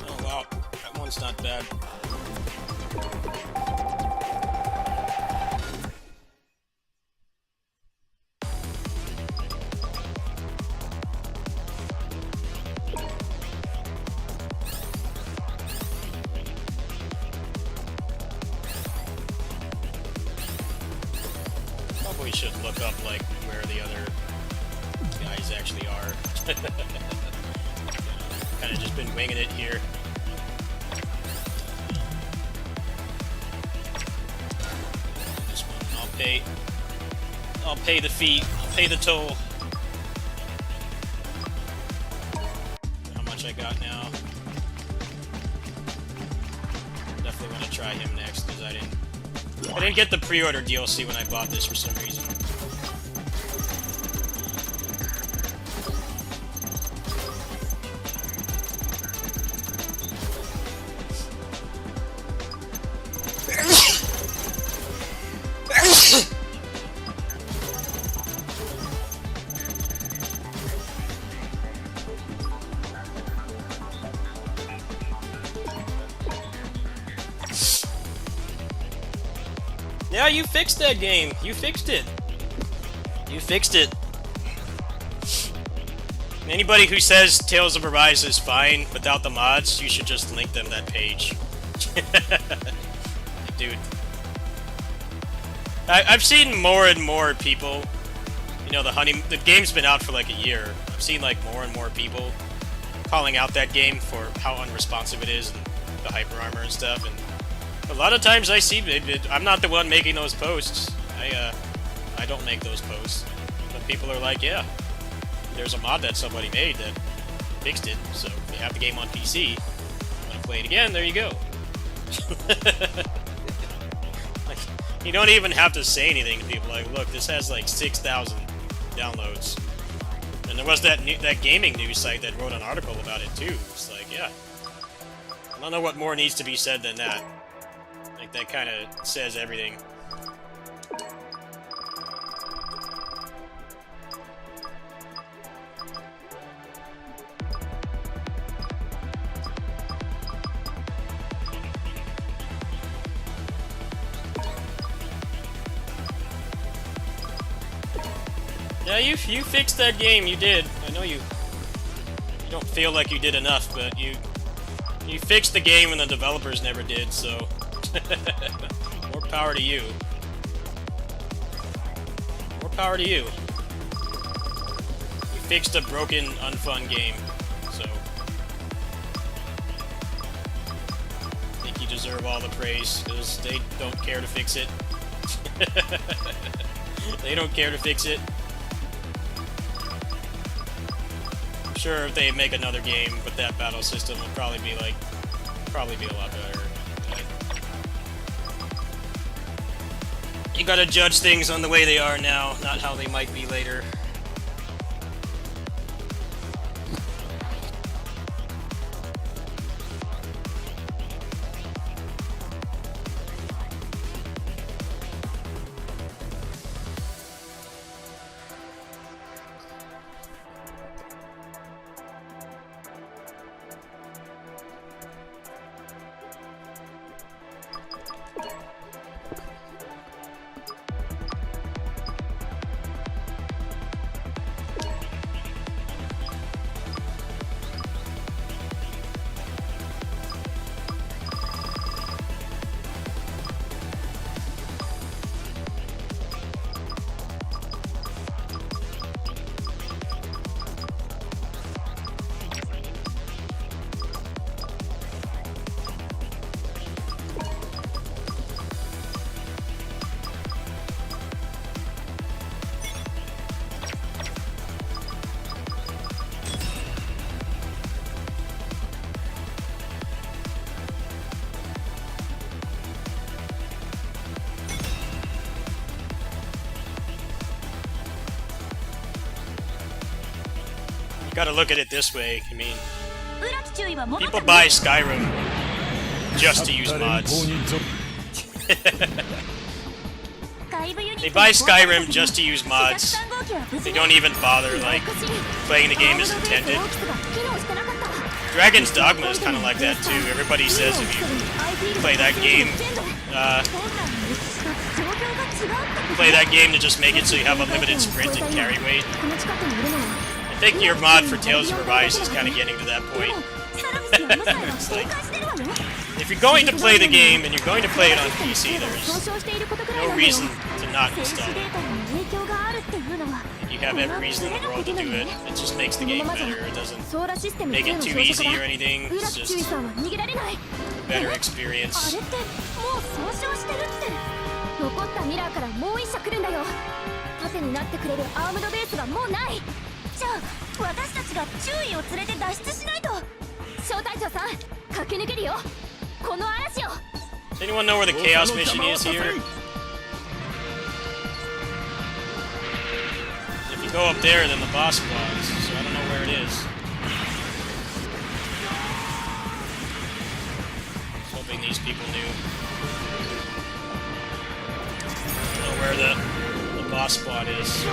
Oh wow, that one's not bad. should look up like where the other guys actually are. Kind of just been winging it here. This one, I'll pay the fee. I'll pay the toll. How much I got now? Definitely want to try him next because I didn't get the pre-order DLC when I bought this for some reason. Yeah, you fixed that game. You fixed it. You fixed it. Anybody who says Tales of Arise is fine without the mods, you should just link them that page. Dude. I've seen more and more people, you know, the game's been out for like a year. I've seen like more and more people calling out that game for how unresponsive it is and the hyper armor and stuff, and a lot of times I see I'm not the one making those posts. I don't make those posts. But people are like, yeah, there's a mod that somebody made that fixed it, so if you have the game on PC, want to play it again, there you go. Like, you don't even have to say anything to people. Like, look, this has like 6,000 downloads. And there was that gaming news site that wrote an article about it too. It's like, yeah. I don't know what more needs to be said than that. Like, that kind of says everything. Yeah, you fixed that game, you did. I know you don't feel like you did enough, but you fixed the game and the developers never did, so more power to you. More power to you. You fixed a broken, unfun game, so I think you deserve all the praise, because they don't care to fix it. They don't care to fix it. I'm sure if they make another game with that battle system, it'll probably be a lot better. You gotta judge things on the way they are now, not how they might be later. Gotta look at it this way. I mean, people buy Skyrim just to use mods. They buy Skyrim just to use mods. They don't even bother, like, playing the game as intended. Dragon's Dogma is kind of like that, too. Everybody says if you play that game to just make it so you have a limited sprint and carry weight. I think your mod for Tales of Arise is kind of getting to that point. It's like, if you're going to play the game and you're going to play it on PC, there's no reason to not 静止 install デー it. タにも影響があるっていうのは You have every reason in the world to do it. It just makes the この game ままじゃ better. It doesn't ソーラシステム make 2 it の too 照射 easy か or ら anything. 浦 It's 木注意 just さんは逃げられない better あ experience. れってもう損傷してるって残ったミラーからもう一社来るんだよ盾になってくれるアームドベースがもうないじゃあ私たちが注意を連れて脱出しないと小隊長さん駆け抜けるよこの嵐を Does anyone know where the chaos mission is here? If you go up there, then the boss spawns, so I don't know where it is. I was hoping these people knew. I don't know where the boss spot is.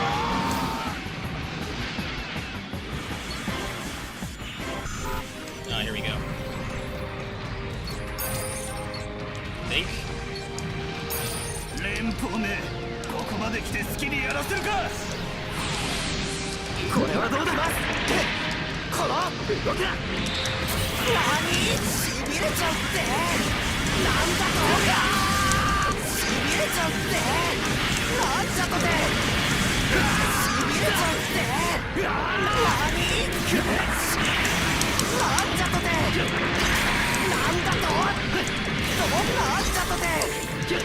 Ah, here we go. I think. 連邦めここまで来て好きにやらせるか。これはどうだますこの動くな何しびれちゃうってなんだとしびれちゃうってなんじゃとてしびれちゃうって何なんじゃとてなんだとなんじゃとてし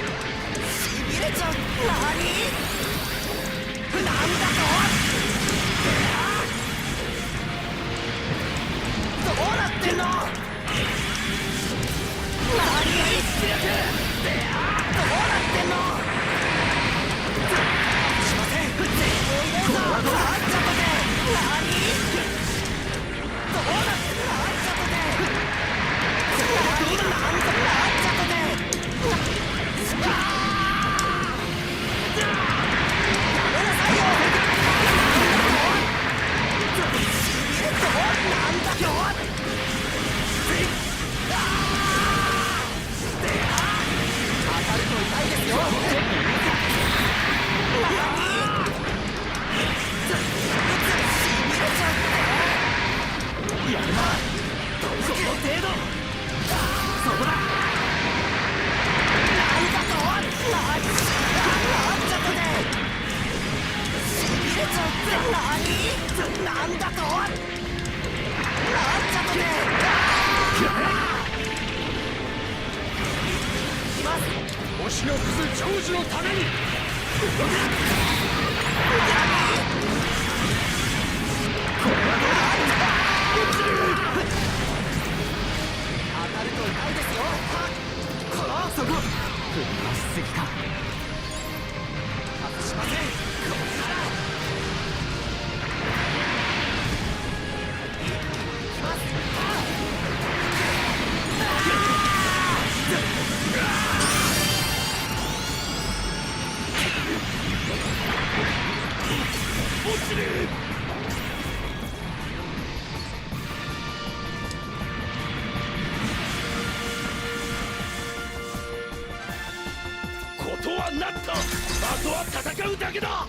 びれちゃう何なんだとどうなってんの何どうなってんのしません全部入れたなんちゃとて何どうなってなんちゃとて何なんちゃとてやめなさいよなんだよ当たると痛いですよやるなこの程度そこだなんだとなんじゃとねしびれちゃうってなんだとなんじゃとねいきます星のくず長寿のためにこれはどうだ当たると痛いですよこのそこ振り回しすぎか外しませんこれならいきますことはなったあとは戦うだけだ。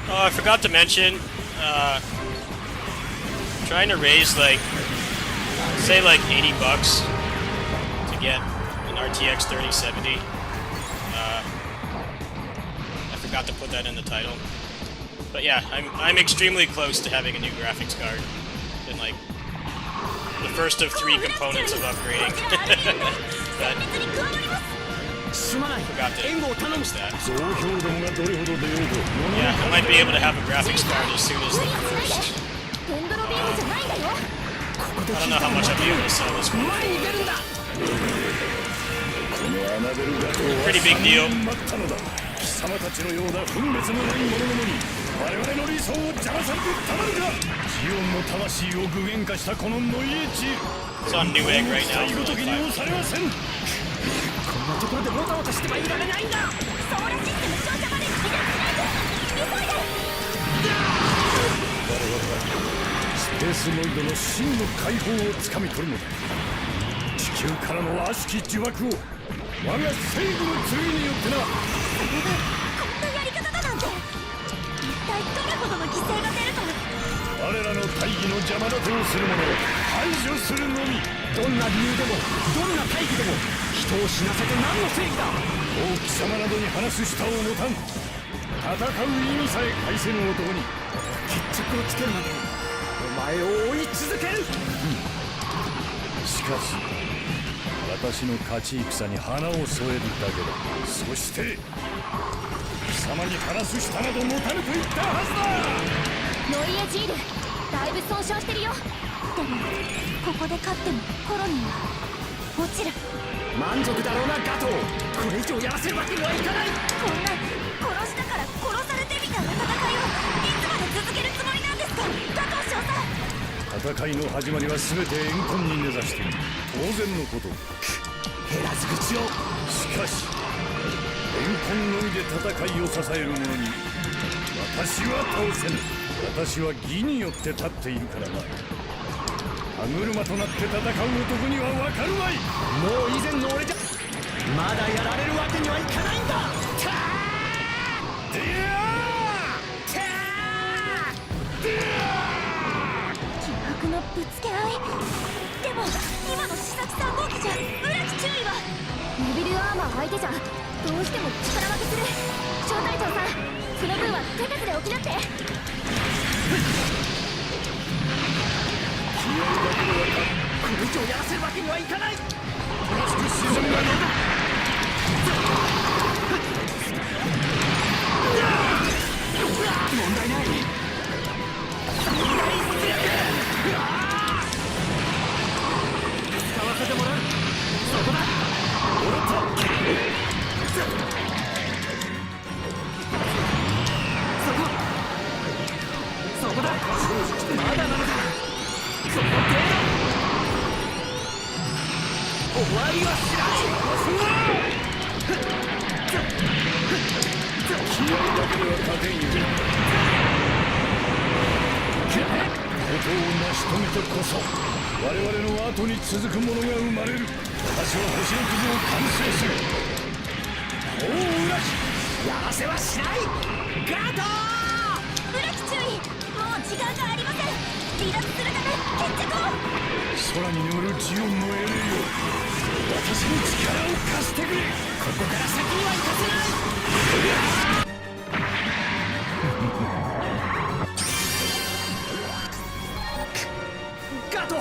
Oh, I forgot to mention, trying to raise like, say like $80 to get an RTX 3070. I forgot to put that in the title. But yeah, I'm extremely close to having a new graphics card. In like the first of 3 components of upgrading. But forgot to post that. Yeah, I might be able to have a graphics card as soon as the first. デンドロビームじゃないんだよ I don't know how much I'll be able to sell this one. Pretty big deal. 貴様たちのような分別のない者どもに我々の理想を邪魔されてたまるか。ジオンの魂を具現化したこのノイエッジ It's on New Egg right now. ごときに押されません。こんなところでもたもたしてはいられないんだソーラシステム照射まで飛躍しないと急いでスデスノイドの真の解放をつかみ取るのだ。地球からの悪しき呪縛を我が正義の剣によってな。こんなやり方だなんて、一体どれほどの犠牲が出ると。我らの大義の邪魔だとする者を排除するのみ。どんな理由でもどんな大義でも人を死なせて何の正義だ。王貴様などに話す舌を持たん。戦う意味さえ介せぬ男に決着をつけるまでお前を追い続ける。しかし私の勝ち戦に花を添えるだけだ。そして貴様に話す舌など持たぬと言ったはずだ。ノイエジール、だいぶ損傷してるよ。でもここで勝ってもコロニーは落ちる。満足だろうなガトー。これ以上やらせるわけにはいかない。こんな殺したから殺されてみたいな戦いをいつまで続けるつもりなんですか、加藤少佐。戦いの始まりは全て怨恨に根ざしている。当然のこと。減らず口を。しかし怨恨のみで戦いを支える者に私は倒せぬ。私は義によって立っているからな。歯車となって戦う男には分かるまい。もう以前の俺じゃまだやられるわけにはいかないんだ。気迫のぶつけ合い。でも今の試作3号機じゃ村木注意は。モビルアーマー相手じゃどうしても力負けする。小隊長さん、その分は手数で補って。これ以上やらせるわけにはいかない。沈むがの問題ない。使わせてもらう。そこだ。そこだ。まだなのか。この程度。終わりは知らない。気合だけでは勝てんよ。ことを成し遂げてこそ我々の後に続く者が生まれる。私は星の傷を完成する。おう浦木、やらせはしない。ガード村木注意、もう時間がありません。離脱するため決着を。空に眠るジオンのエレイよ、私の力を貸してくれ。ここから先には行かせない。ガトー。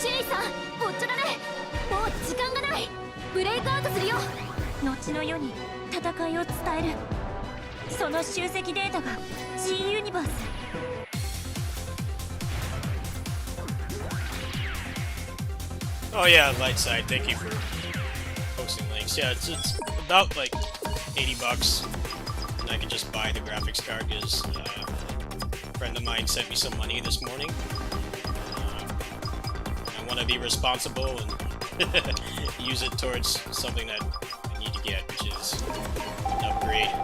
注意さん、おっちょだね。もう時間がない。ブレイクアウトするよ。後の世に戦いを伝える。その集積データが G ユニバース。Oh yeah, light side. Thank you for posting links. Yeah, it's about like $80, and I can just buy the graphics card because a friend of mine sent me some money this morning. I want to be responsible and use it towards something that I need to get, which is an upgrade.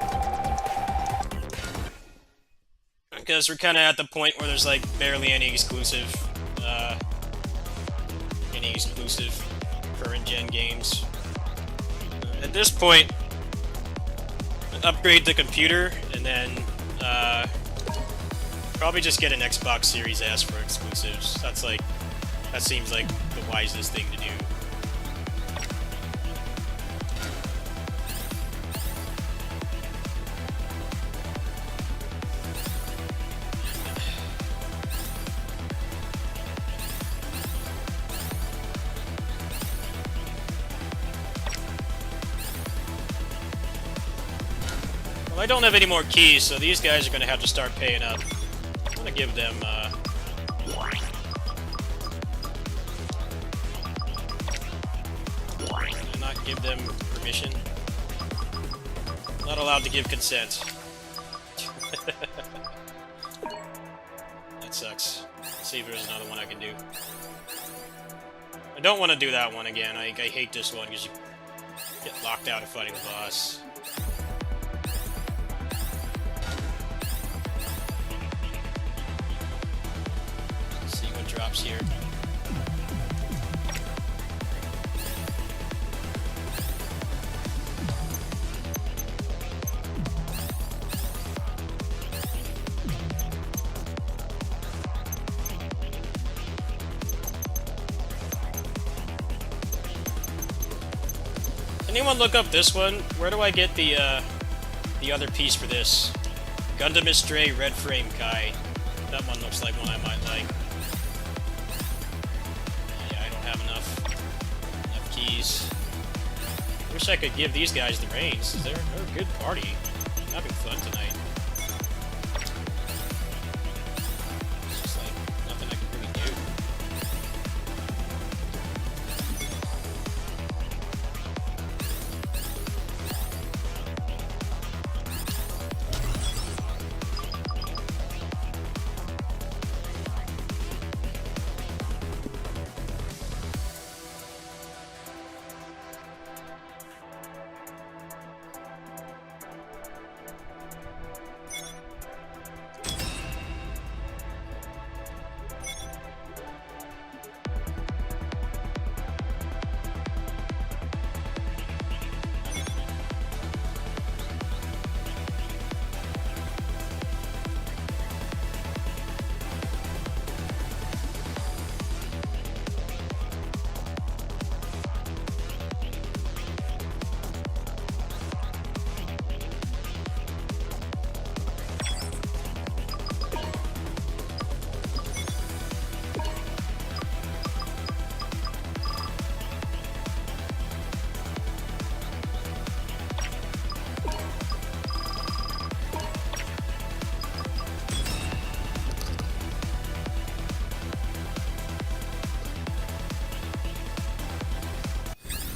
Because we're kind of at the point where there's like barely any exclusive current gen games. At this point, upgrade the computer and then probably just get an Xbox Series S for exclusives. That seems like the wisest thing to do. Well, I don't have any more keys, so these guys are going to have to start paying up. I'm going to give them, not give them permission. Not allowed to give consent. That sucks. Let's see if there's another one I can do. I don't want to do that one again. I hate this one because you get locked out of fighting the boss. drops here. Anyone look up this one? Where do I get the other piece for this? Gundam Stray Red Frame Kai. That one looks like one I might like. Yeah, I don't have enough keys. Wish I could give these guys the reins. They're a good party. I'm having fun tonight. It's just like nothing I can really do.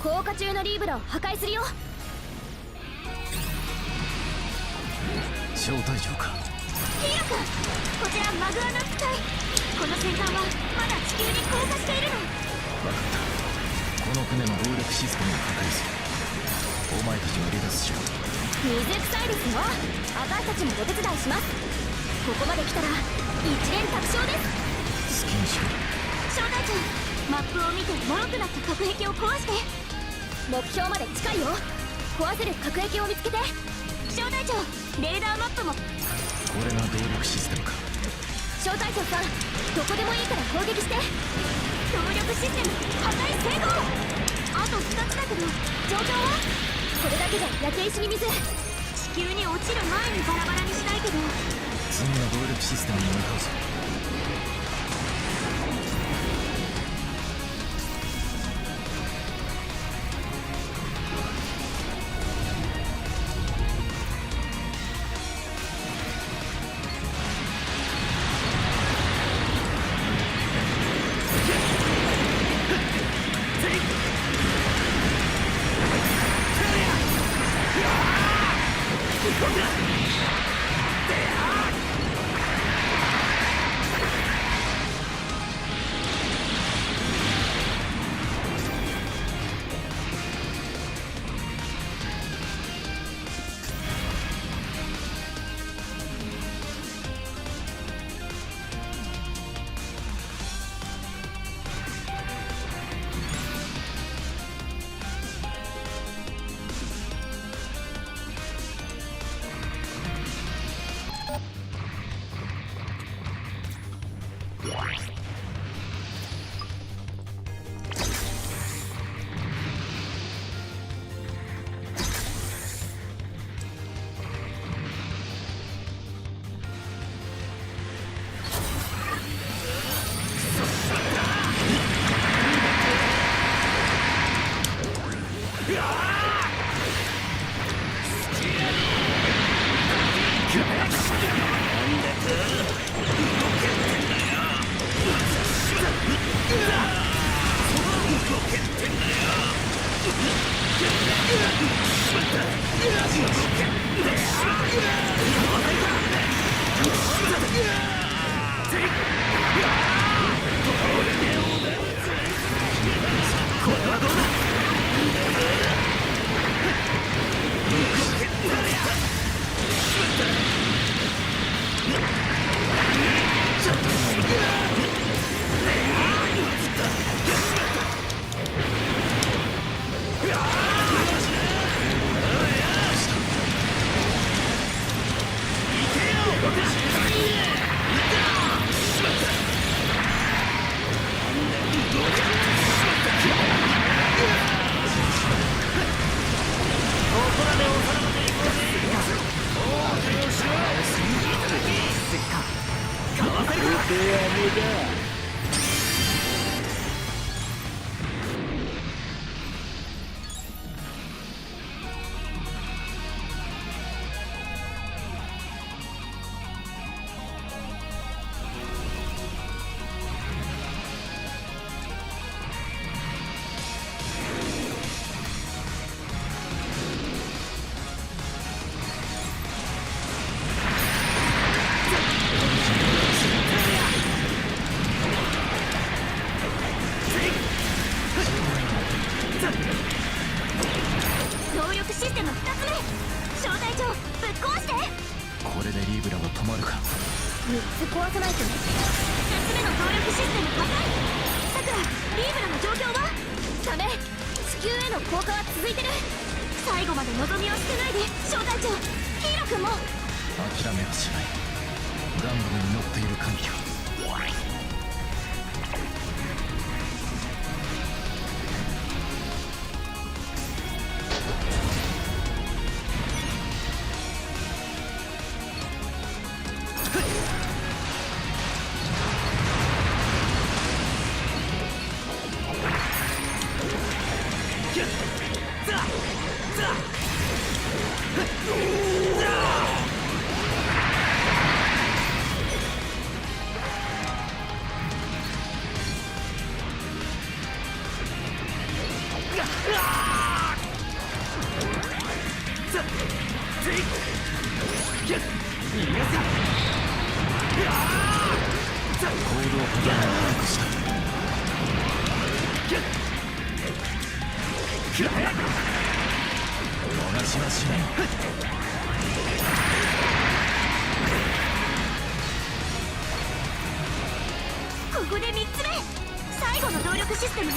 降下中のリーブラを破壊するよ。招待状か。ヒーロ君、こちらマグアナック隊。この戦艦はまだ地球に降下しているの。分かった。この船の動力システムを破壊する。お前たちは離脱しろ。水臭いですよ。私たちもお手伝いします。ここまで来たら一連卓勝です。好きにしろ。招待長、マップを見て脆くなった核壁を壊して。目標まで近いよ。壊せる核壁を見つけて。招待長、レーダーマップも。これが動力システムか。招待長さん、どこでもいいから攻撃して。動力システム破壊成功。あと2つだけど状況は。これだけじゃ焼け石に水。地球に落ちる前にバラバラにしたいけど。次の動力システムに向かうぞ。能力システム2つ目、招待状ぶっ壊して。これでリブラは止まるか。3つ壊さないとね。2つ目の能力システム破壊。さくら、リーブラの状況は？ダメ、地球への降下は続いてる。最後まで望みを捨てないで、招待長。ヒーロ君も。諦めはしない。ガンダムに乗っている限りは。逃しはしない。ここで3つ目、最後の能力システムね。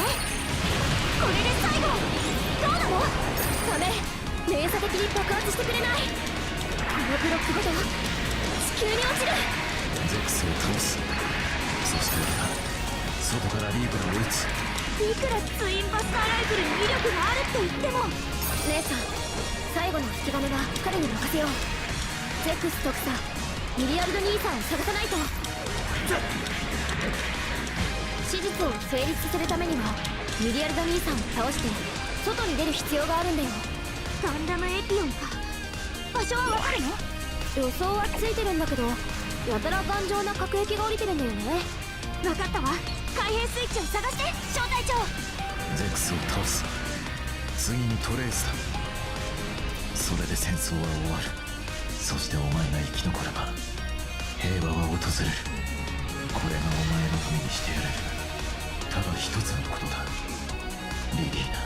これで最後。どうなの？ダメ、連鎖的に爆発してくれない。このブロックごと地球に落ちる。ゼクスを倒す。そして俺が外からリーブラを撃つ。いくらツインバスターライフルに威力があるって言っても。姉さん、最後の引き金は彼に任せよう。ゼクス特佐ミリアルド兄さんを探さないと。史実を成立させるためにはミリアルド兄さんを倒して外に出る必要があるんだよ。ガンダムエピオンか。場所はわかるの？予想はついてるんだけど、やたら頑丈な核兵器が降りてるんだよね。分かったわ、開閉スイッチを探して、招待長。ゼクスを倒す。次にトレースだ。それで戦争は終わる。そしてお前が生き残れば平和は訪れる。これがお前のためにしてやれるただ一つのことだ、リリーナ。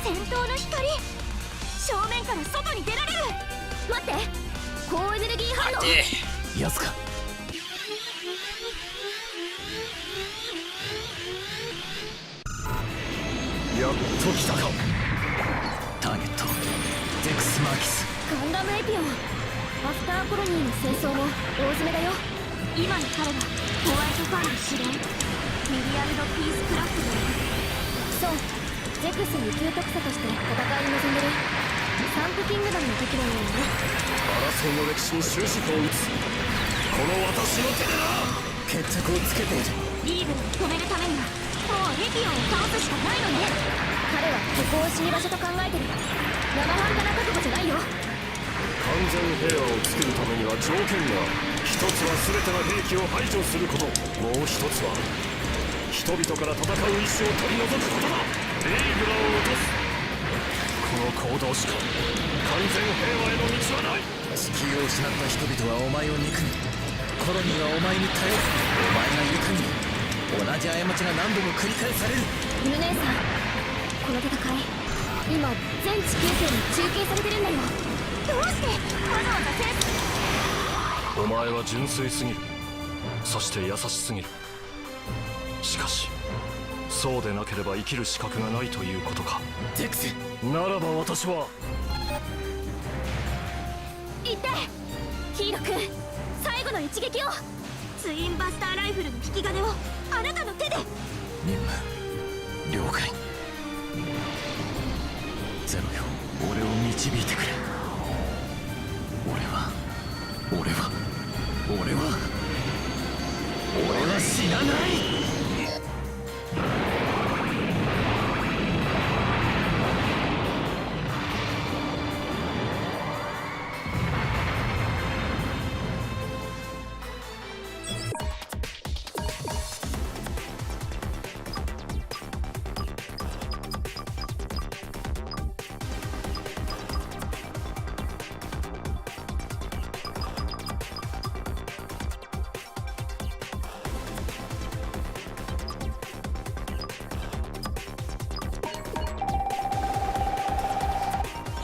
先頭の光、正面から外に出られる。待って、高エネルギー反応。やつか。やっと来たか。ターゲットゼクス・マーキス。ガンダムエピオン、アフターコロニーの戦争も大詰めだよ。今の彼がホワイトファンの司令、ミリアルド・ピースクラフトだよ。そう、ゼクス2級特佐として戦いに臨んでる。サンプキングダムの時のようにね。争いの歴史に終止符を打つ。この私の手でな。決着をつけている。リーブルを止めるためにはもうエピオンを倒すしかないのね。彼はここを死に場所と考えてる。生半可な覚悟じゃないよ。完全平和を作るためには条件が。一つは全ての兵器を排除すること。もう一つは人々から戦う意志を取り除くことだ。リーブラを落とす。この行動しか完全平和への道はない。地球を失った人々はお前を憎み、コロニーはお前に頼る。お前がいる限り同じ過ちが何度も繰り返される。犬姉さん、この戦い今全地球圏に中継されてるんだよ。どうしてわざわざお前は純粋すぎる。そして優しすぎる。しかしそうでなければ生きる資格がないということか。ゼクス、ならば私は行ってヒーロー君、最後の一撃を。ツインバスターライフルの引き金をあなたの手で。任務了解。ゼロよ、俺を導いてくれ。俺は死なない。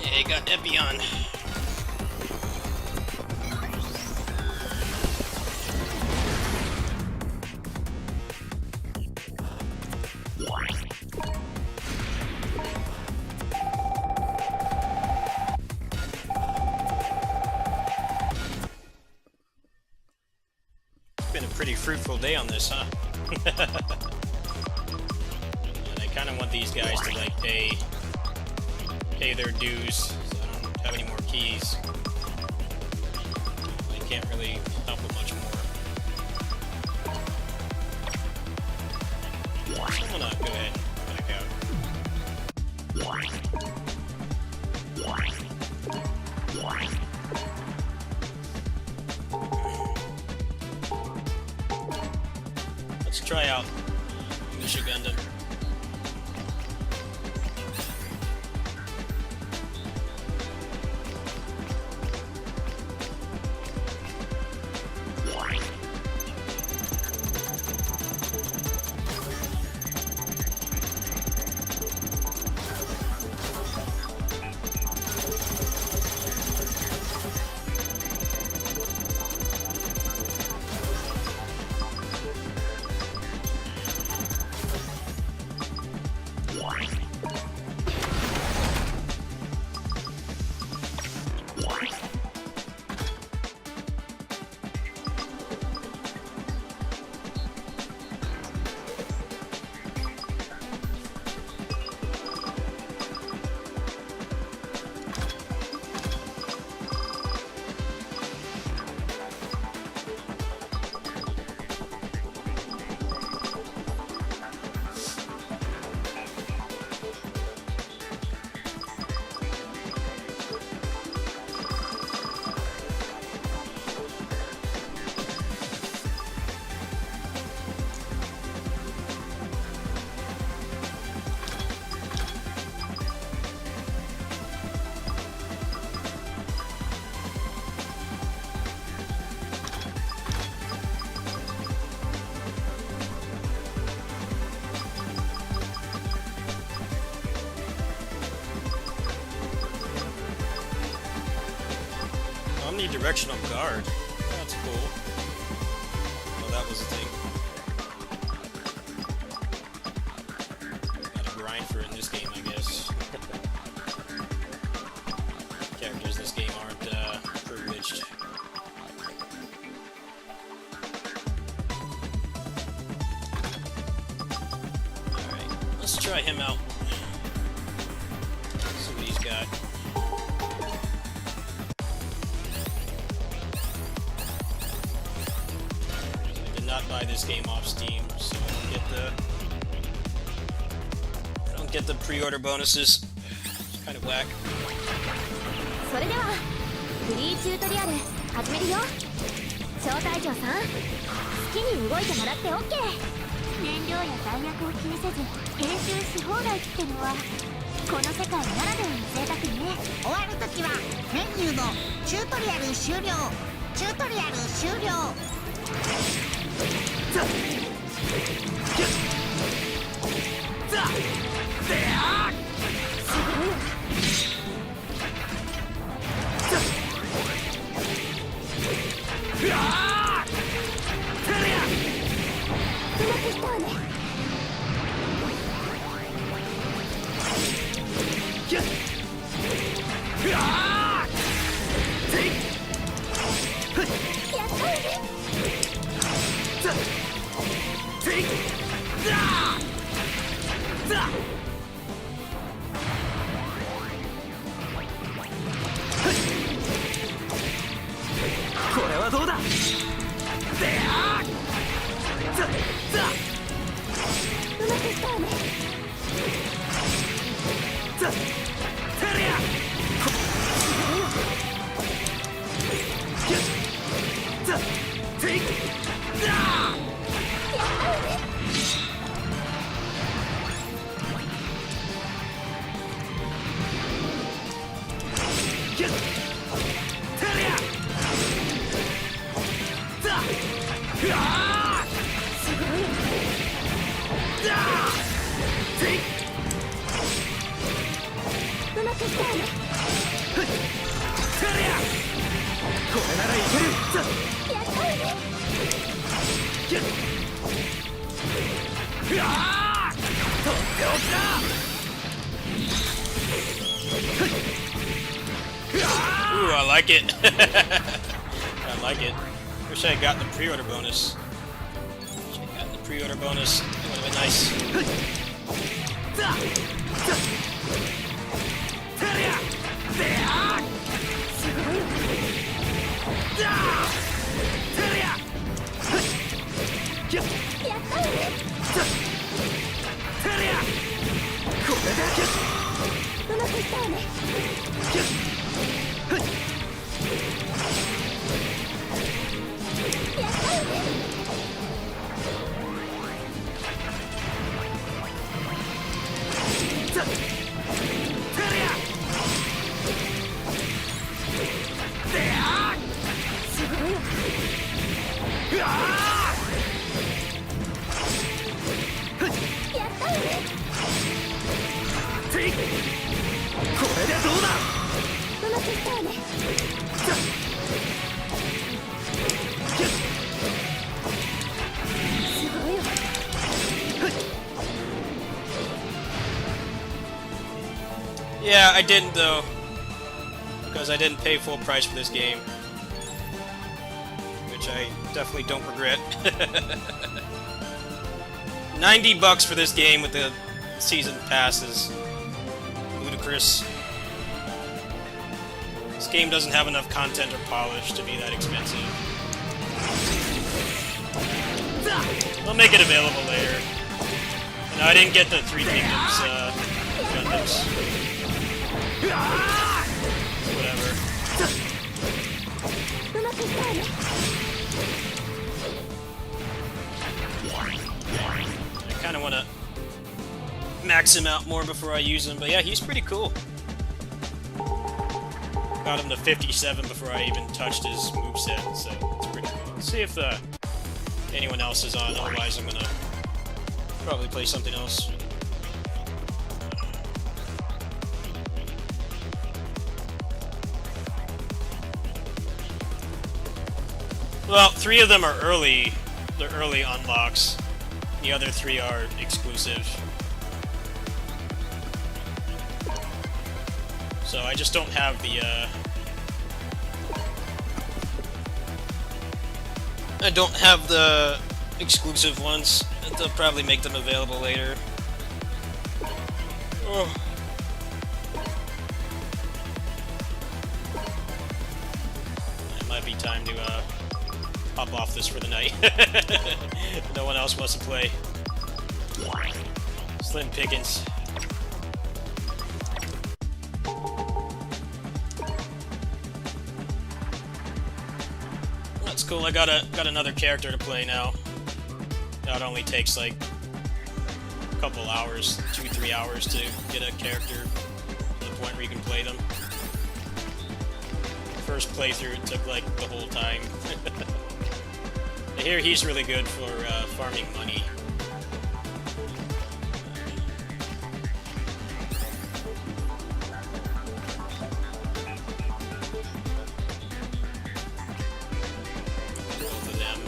Yeah, you got Epion. Been a pretty fruitful day on this, huh? And I kind of want these guys to like pay their dues, so I don't have any more keys. I can't really help them much more. I'm gonna go ahead and back out. Let's try out Misha Gundam. Omnidirectional guard. That's cool. Oh, that was a thing. Gotta grind for it in this game, I guess. Characters in this game aren't privileged. Alright, let's try him out. See what he's got. Buy this game off Steam, so I don't get the pre-order bonuses. It's kind of whack. それではフリーチュートリアル始めるよ。招待状さん、好きに動いてもらって OK。 燃料や弾薬を気にせず練習し放題ってのはこの世界ならではの贅沢ね。終わるときはメニューのチュートリアル終了、チュートリアル終了。これはどうだ。うまくいったわね。テリア。うまくいったわね。これならいける。やったわね。とっておきだ。Ooh, I like it. I like it. Wish I had gotten the pre-order bonus. Wish I had gotten the pre-order bonus. It would have been nice. すごいわね。やったわね。うまくいったわね。やったわね。すごいわね。やったわね。これでどうだ。うまくいったわね。すごいわ。Yeah, I didn't though. Because I didn't pay full price for this game. Which I definitely don't regret. $90 for this game with the season pass is ludicrous. This game doesn't have enough content or polish to be that expensive. I'll make it available later. No, I didn't get the Three Kingdoms Gundams. Whatever. うまくいったわね。I kind of want to max him out more before I use him, but yeah, he's pretty cool. Got him to 57 before I even touched his moveset, so it's pretty cool. Let's see if anyone else is on, otherwise I'm gonna probably play something else. Well, 3 of them are early. They're early unlocks. The other 3 are exclusive. So I just don't have the, I don't have the exclusive ones. They'll probably make them available later. Oh. It might be time to, hop off this for the night. No one else wants to play. Slim pickings. That's cool. I got another character to play now. That only takes like a couple hours, 2-3 hours to get a character to the point where you can play them. First playthrough it took like the whole time. I hear he's really good for farming money. Both of them.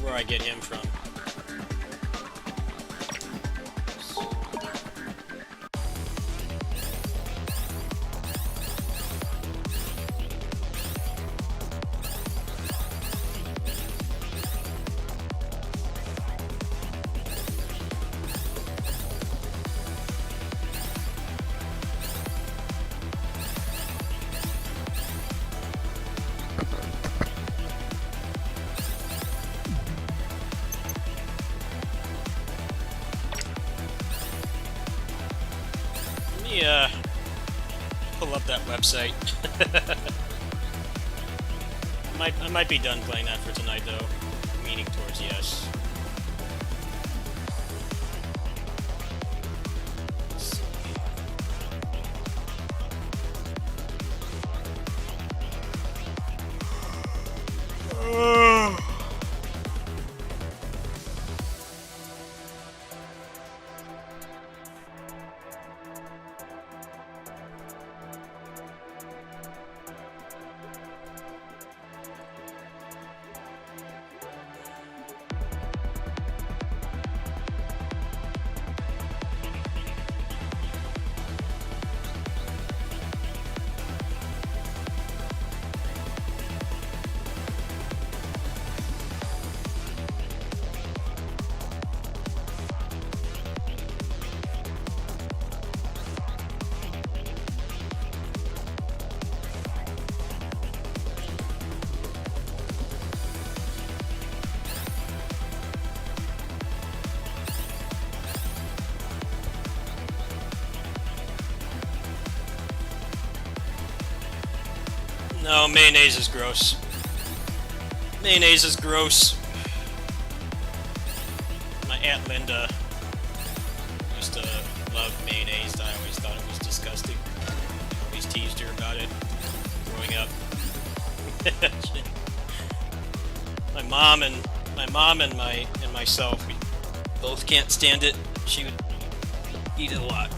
where I get him from. Pull up that website. I might be done playing that for tonight, though. Leaning towards yes. No, mayonnaise is gross. Mayonnaise is gross. My Aunt Linda used to love mayonnaise. I always thought it was disgusting. I always teased her about it growing up. my mom and myself, we both can't stand it. She would eat it a lot.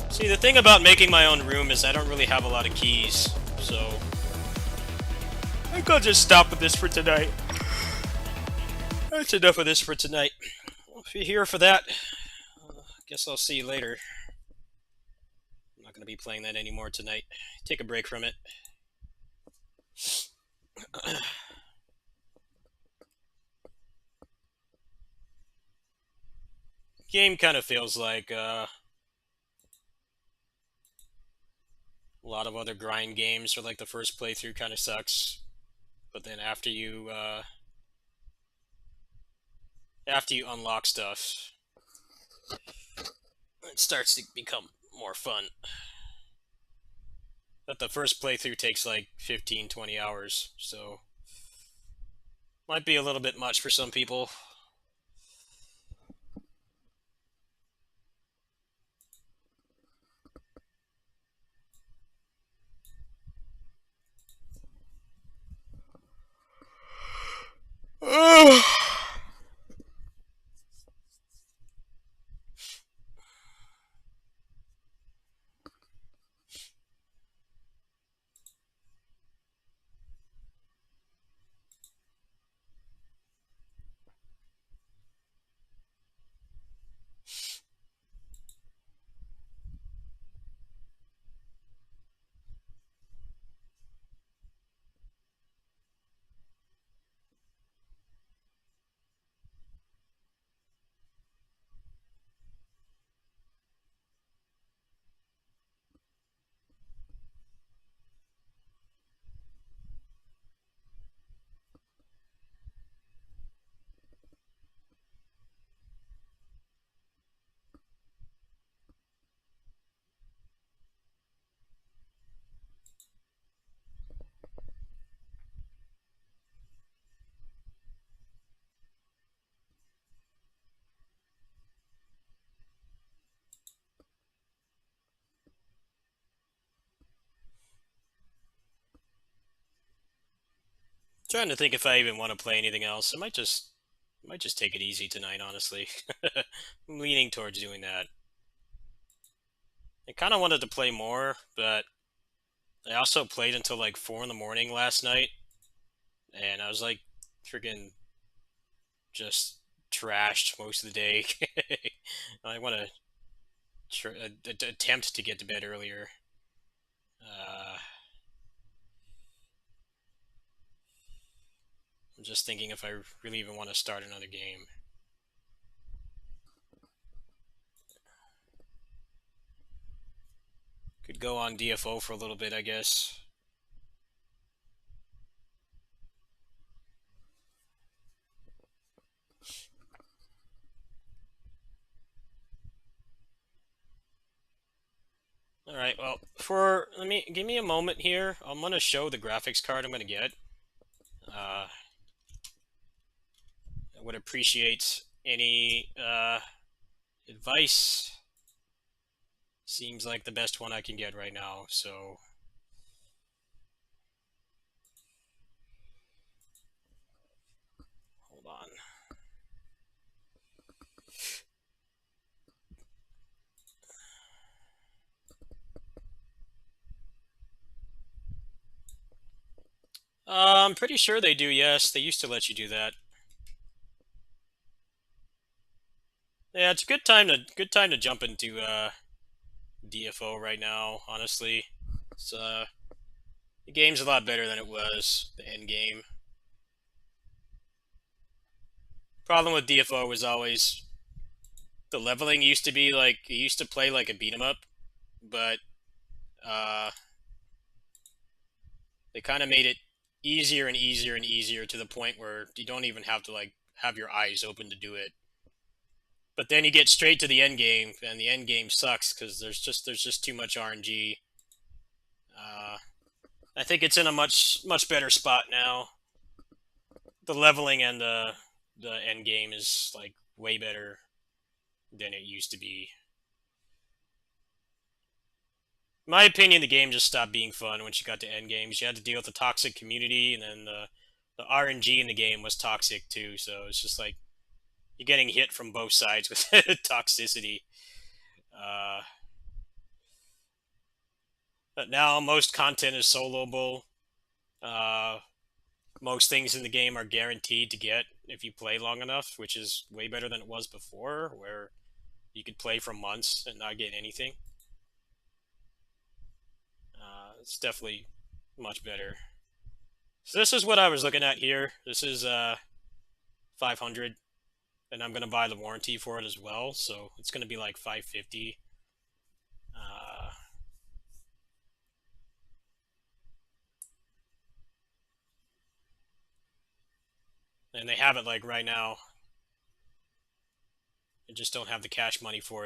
See, the thing about making my own room is I don't really have a lot of keys, so I think I'll just stop with this for tonight. That's enough of this for tonight. Well, if you're here for that, guess I'll see you later. I'm not going to be playing that anymore tonight. Take a break from it. Game kind of feels like a lot of other grind games, or like the first playthrough kind of sucks, but then after you unlock stuff, it starts to become more fun. But the first playthrough takes like 15-20 hours, so might be a little bit much for some people. Trying to think if I even want to play anything else. I might just Might just take it easy tonight, honestly. I'm leaning towards doing that. I kind of wanted to play more, but I also played until like 4 in the morning last night, and I was like freaking just trashed most of the day. I want to attempt to get to bed earlier. I'm just thinking if I really even want to start another game. Could go on DFO for a little bit, I guess. Alright, well, give me a moment here. I'm gonna show the graphics card I'm gonna get. I would appreciate any advice. Seems like the best one I can get right now, so hold on. I'm pretty sure they do, yes. They used to let you do that. Yeah, it's a good time to jump into DFO right now, honestly. It's the game's a lot better than it was, the end game. Problem with DFO was always the leveling used to be like you used to play like a beat 'em up, but they kind of made it easier and easier and easier to the point where you don't even have to like have your eyes open to do it. But then you get straight to the end game, and the end game sucks because there's just too much RNG. I think it's in a much better spot now. The leveling and the end game is like way better than it used to be. In my opinion, the game just stopped being fun once you got to end games. You had to deal with the toxic community, and then the RNG in the game was toxic too. So it's just like you're getting hit from both sides with toxicity. But now most content is soloable. Most things in the game are guaranteed to get if you play long enough, which is way better than it was before, where you could play for months and not get anything. It's definitely much better. So this is what I was looking at here. This is 500, and I'm gonna buy the warranty for it as well, so it's gonna be like 550. And they have it like right now. I just don't have the cash money for it.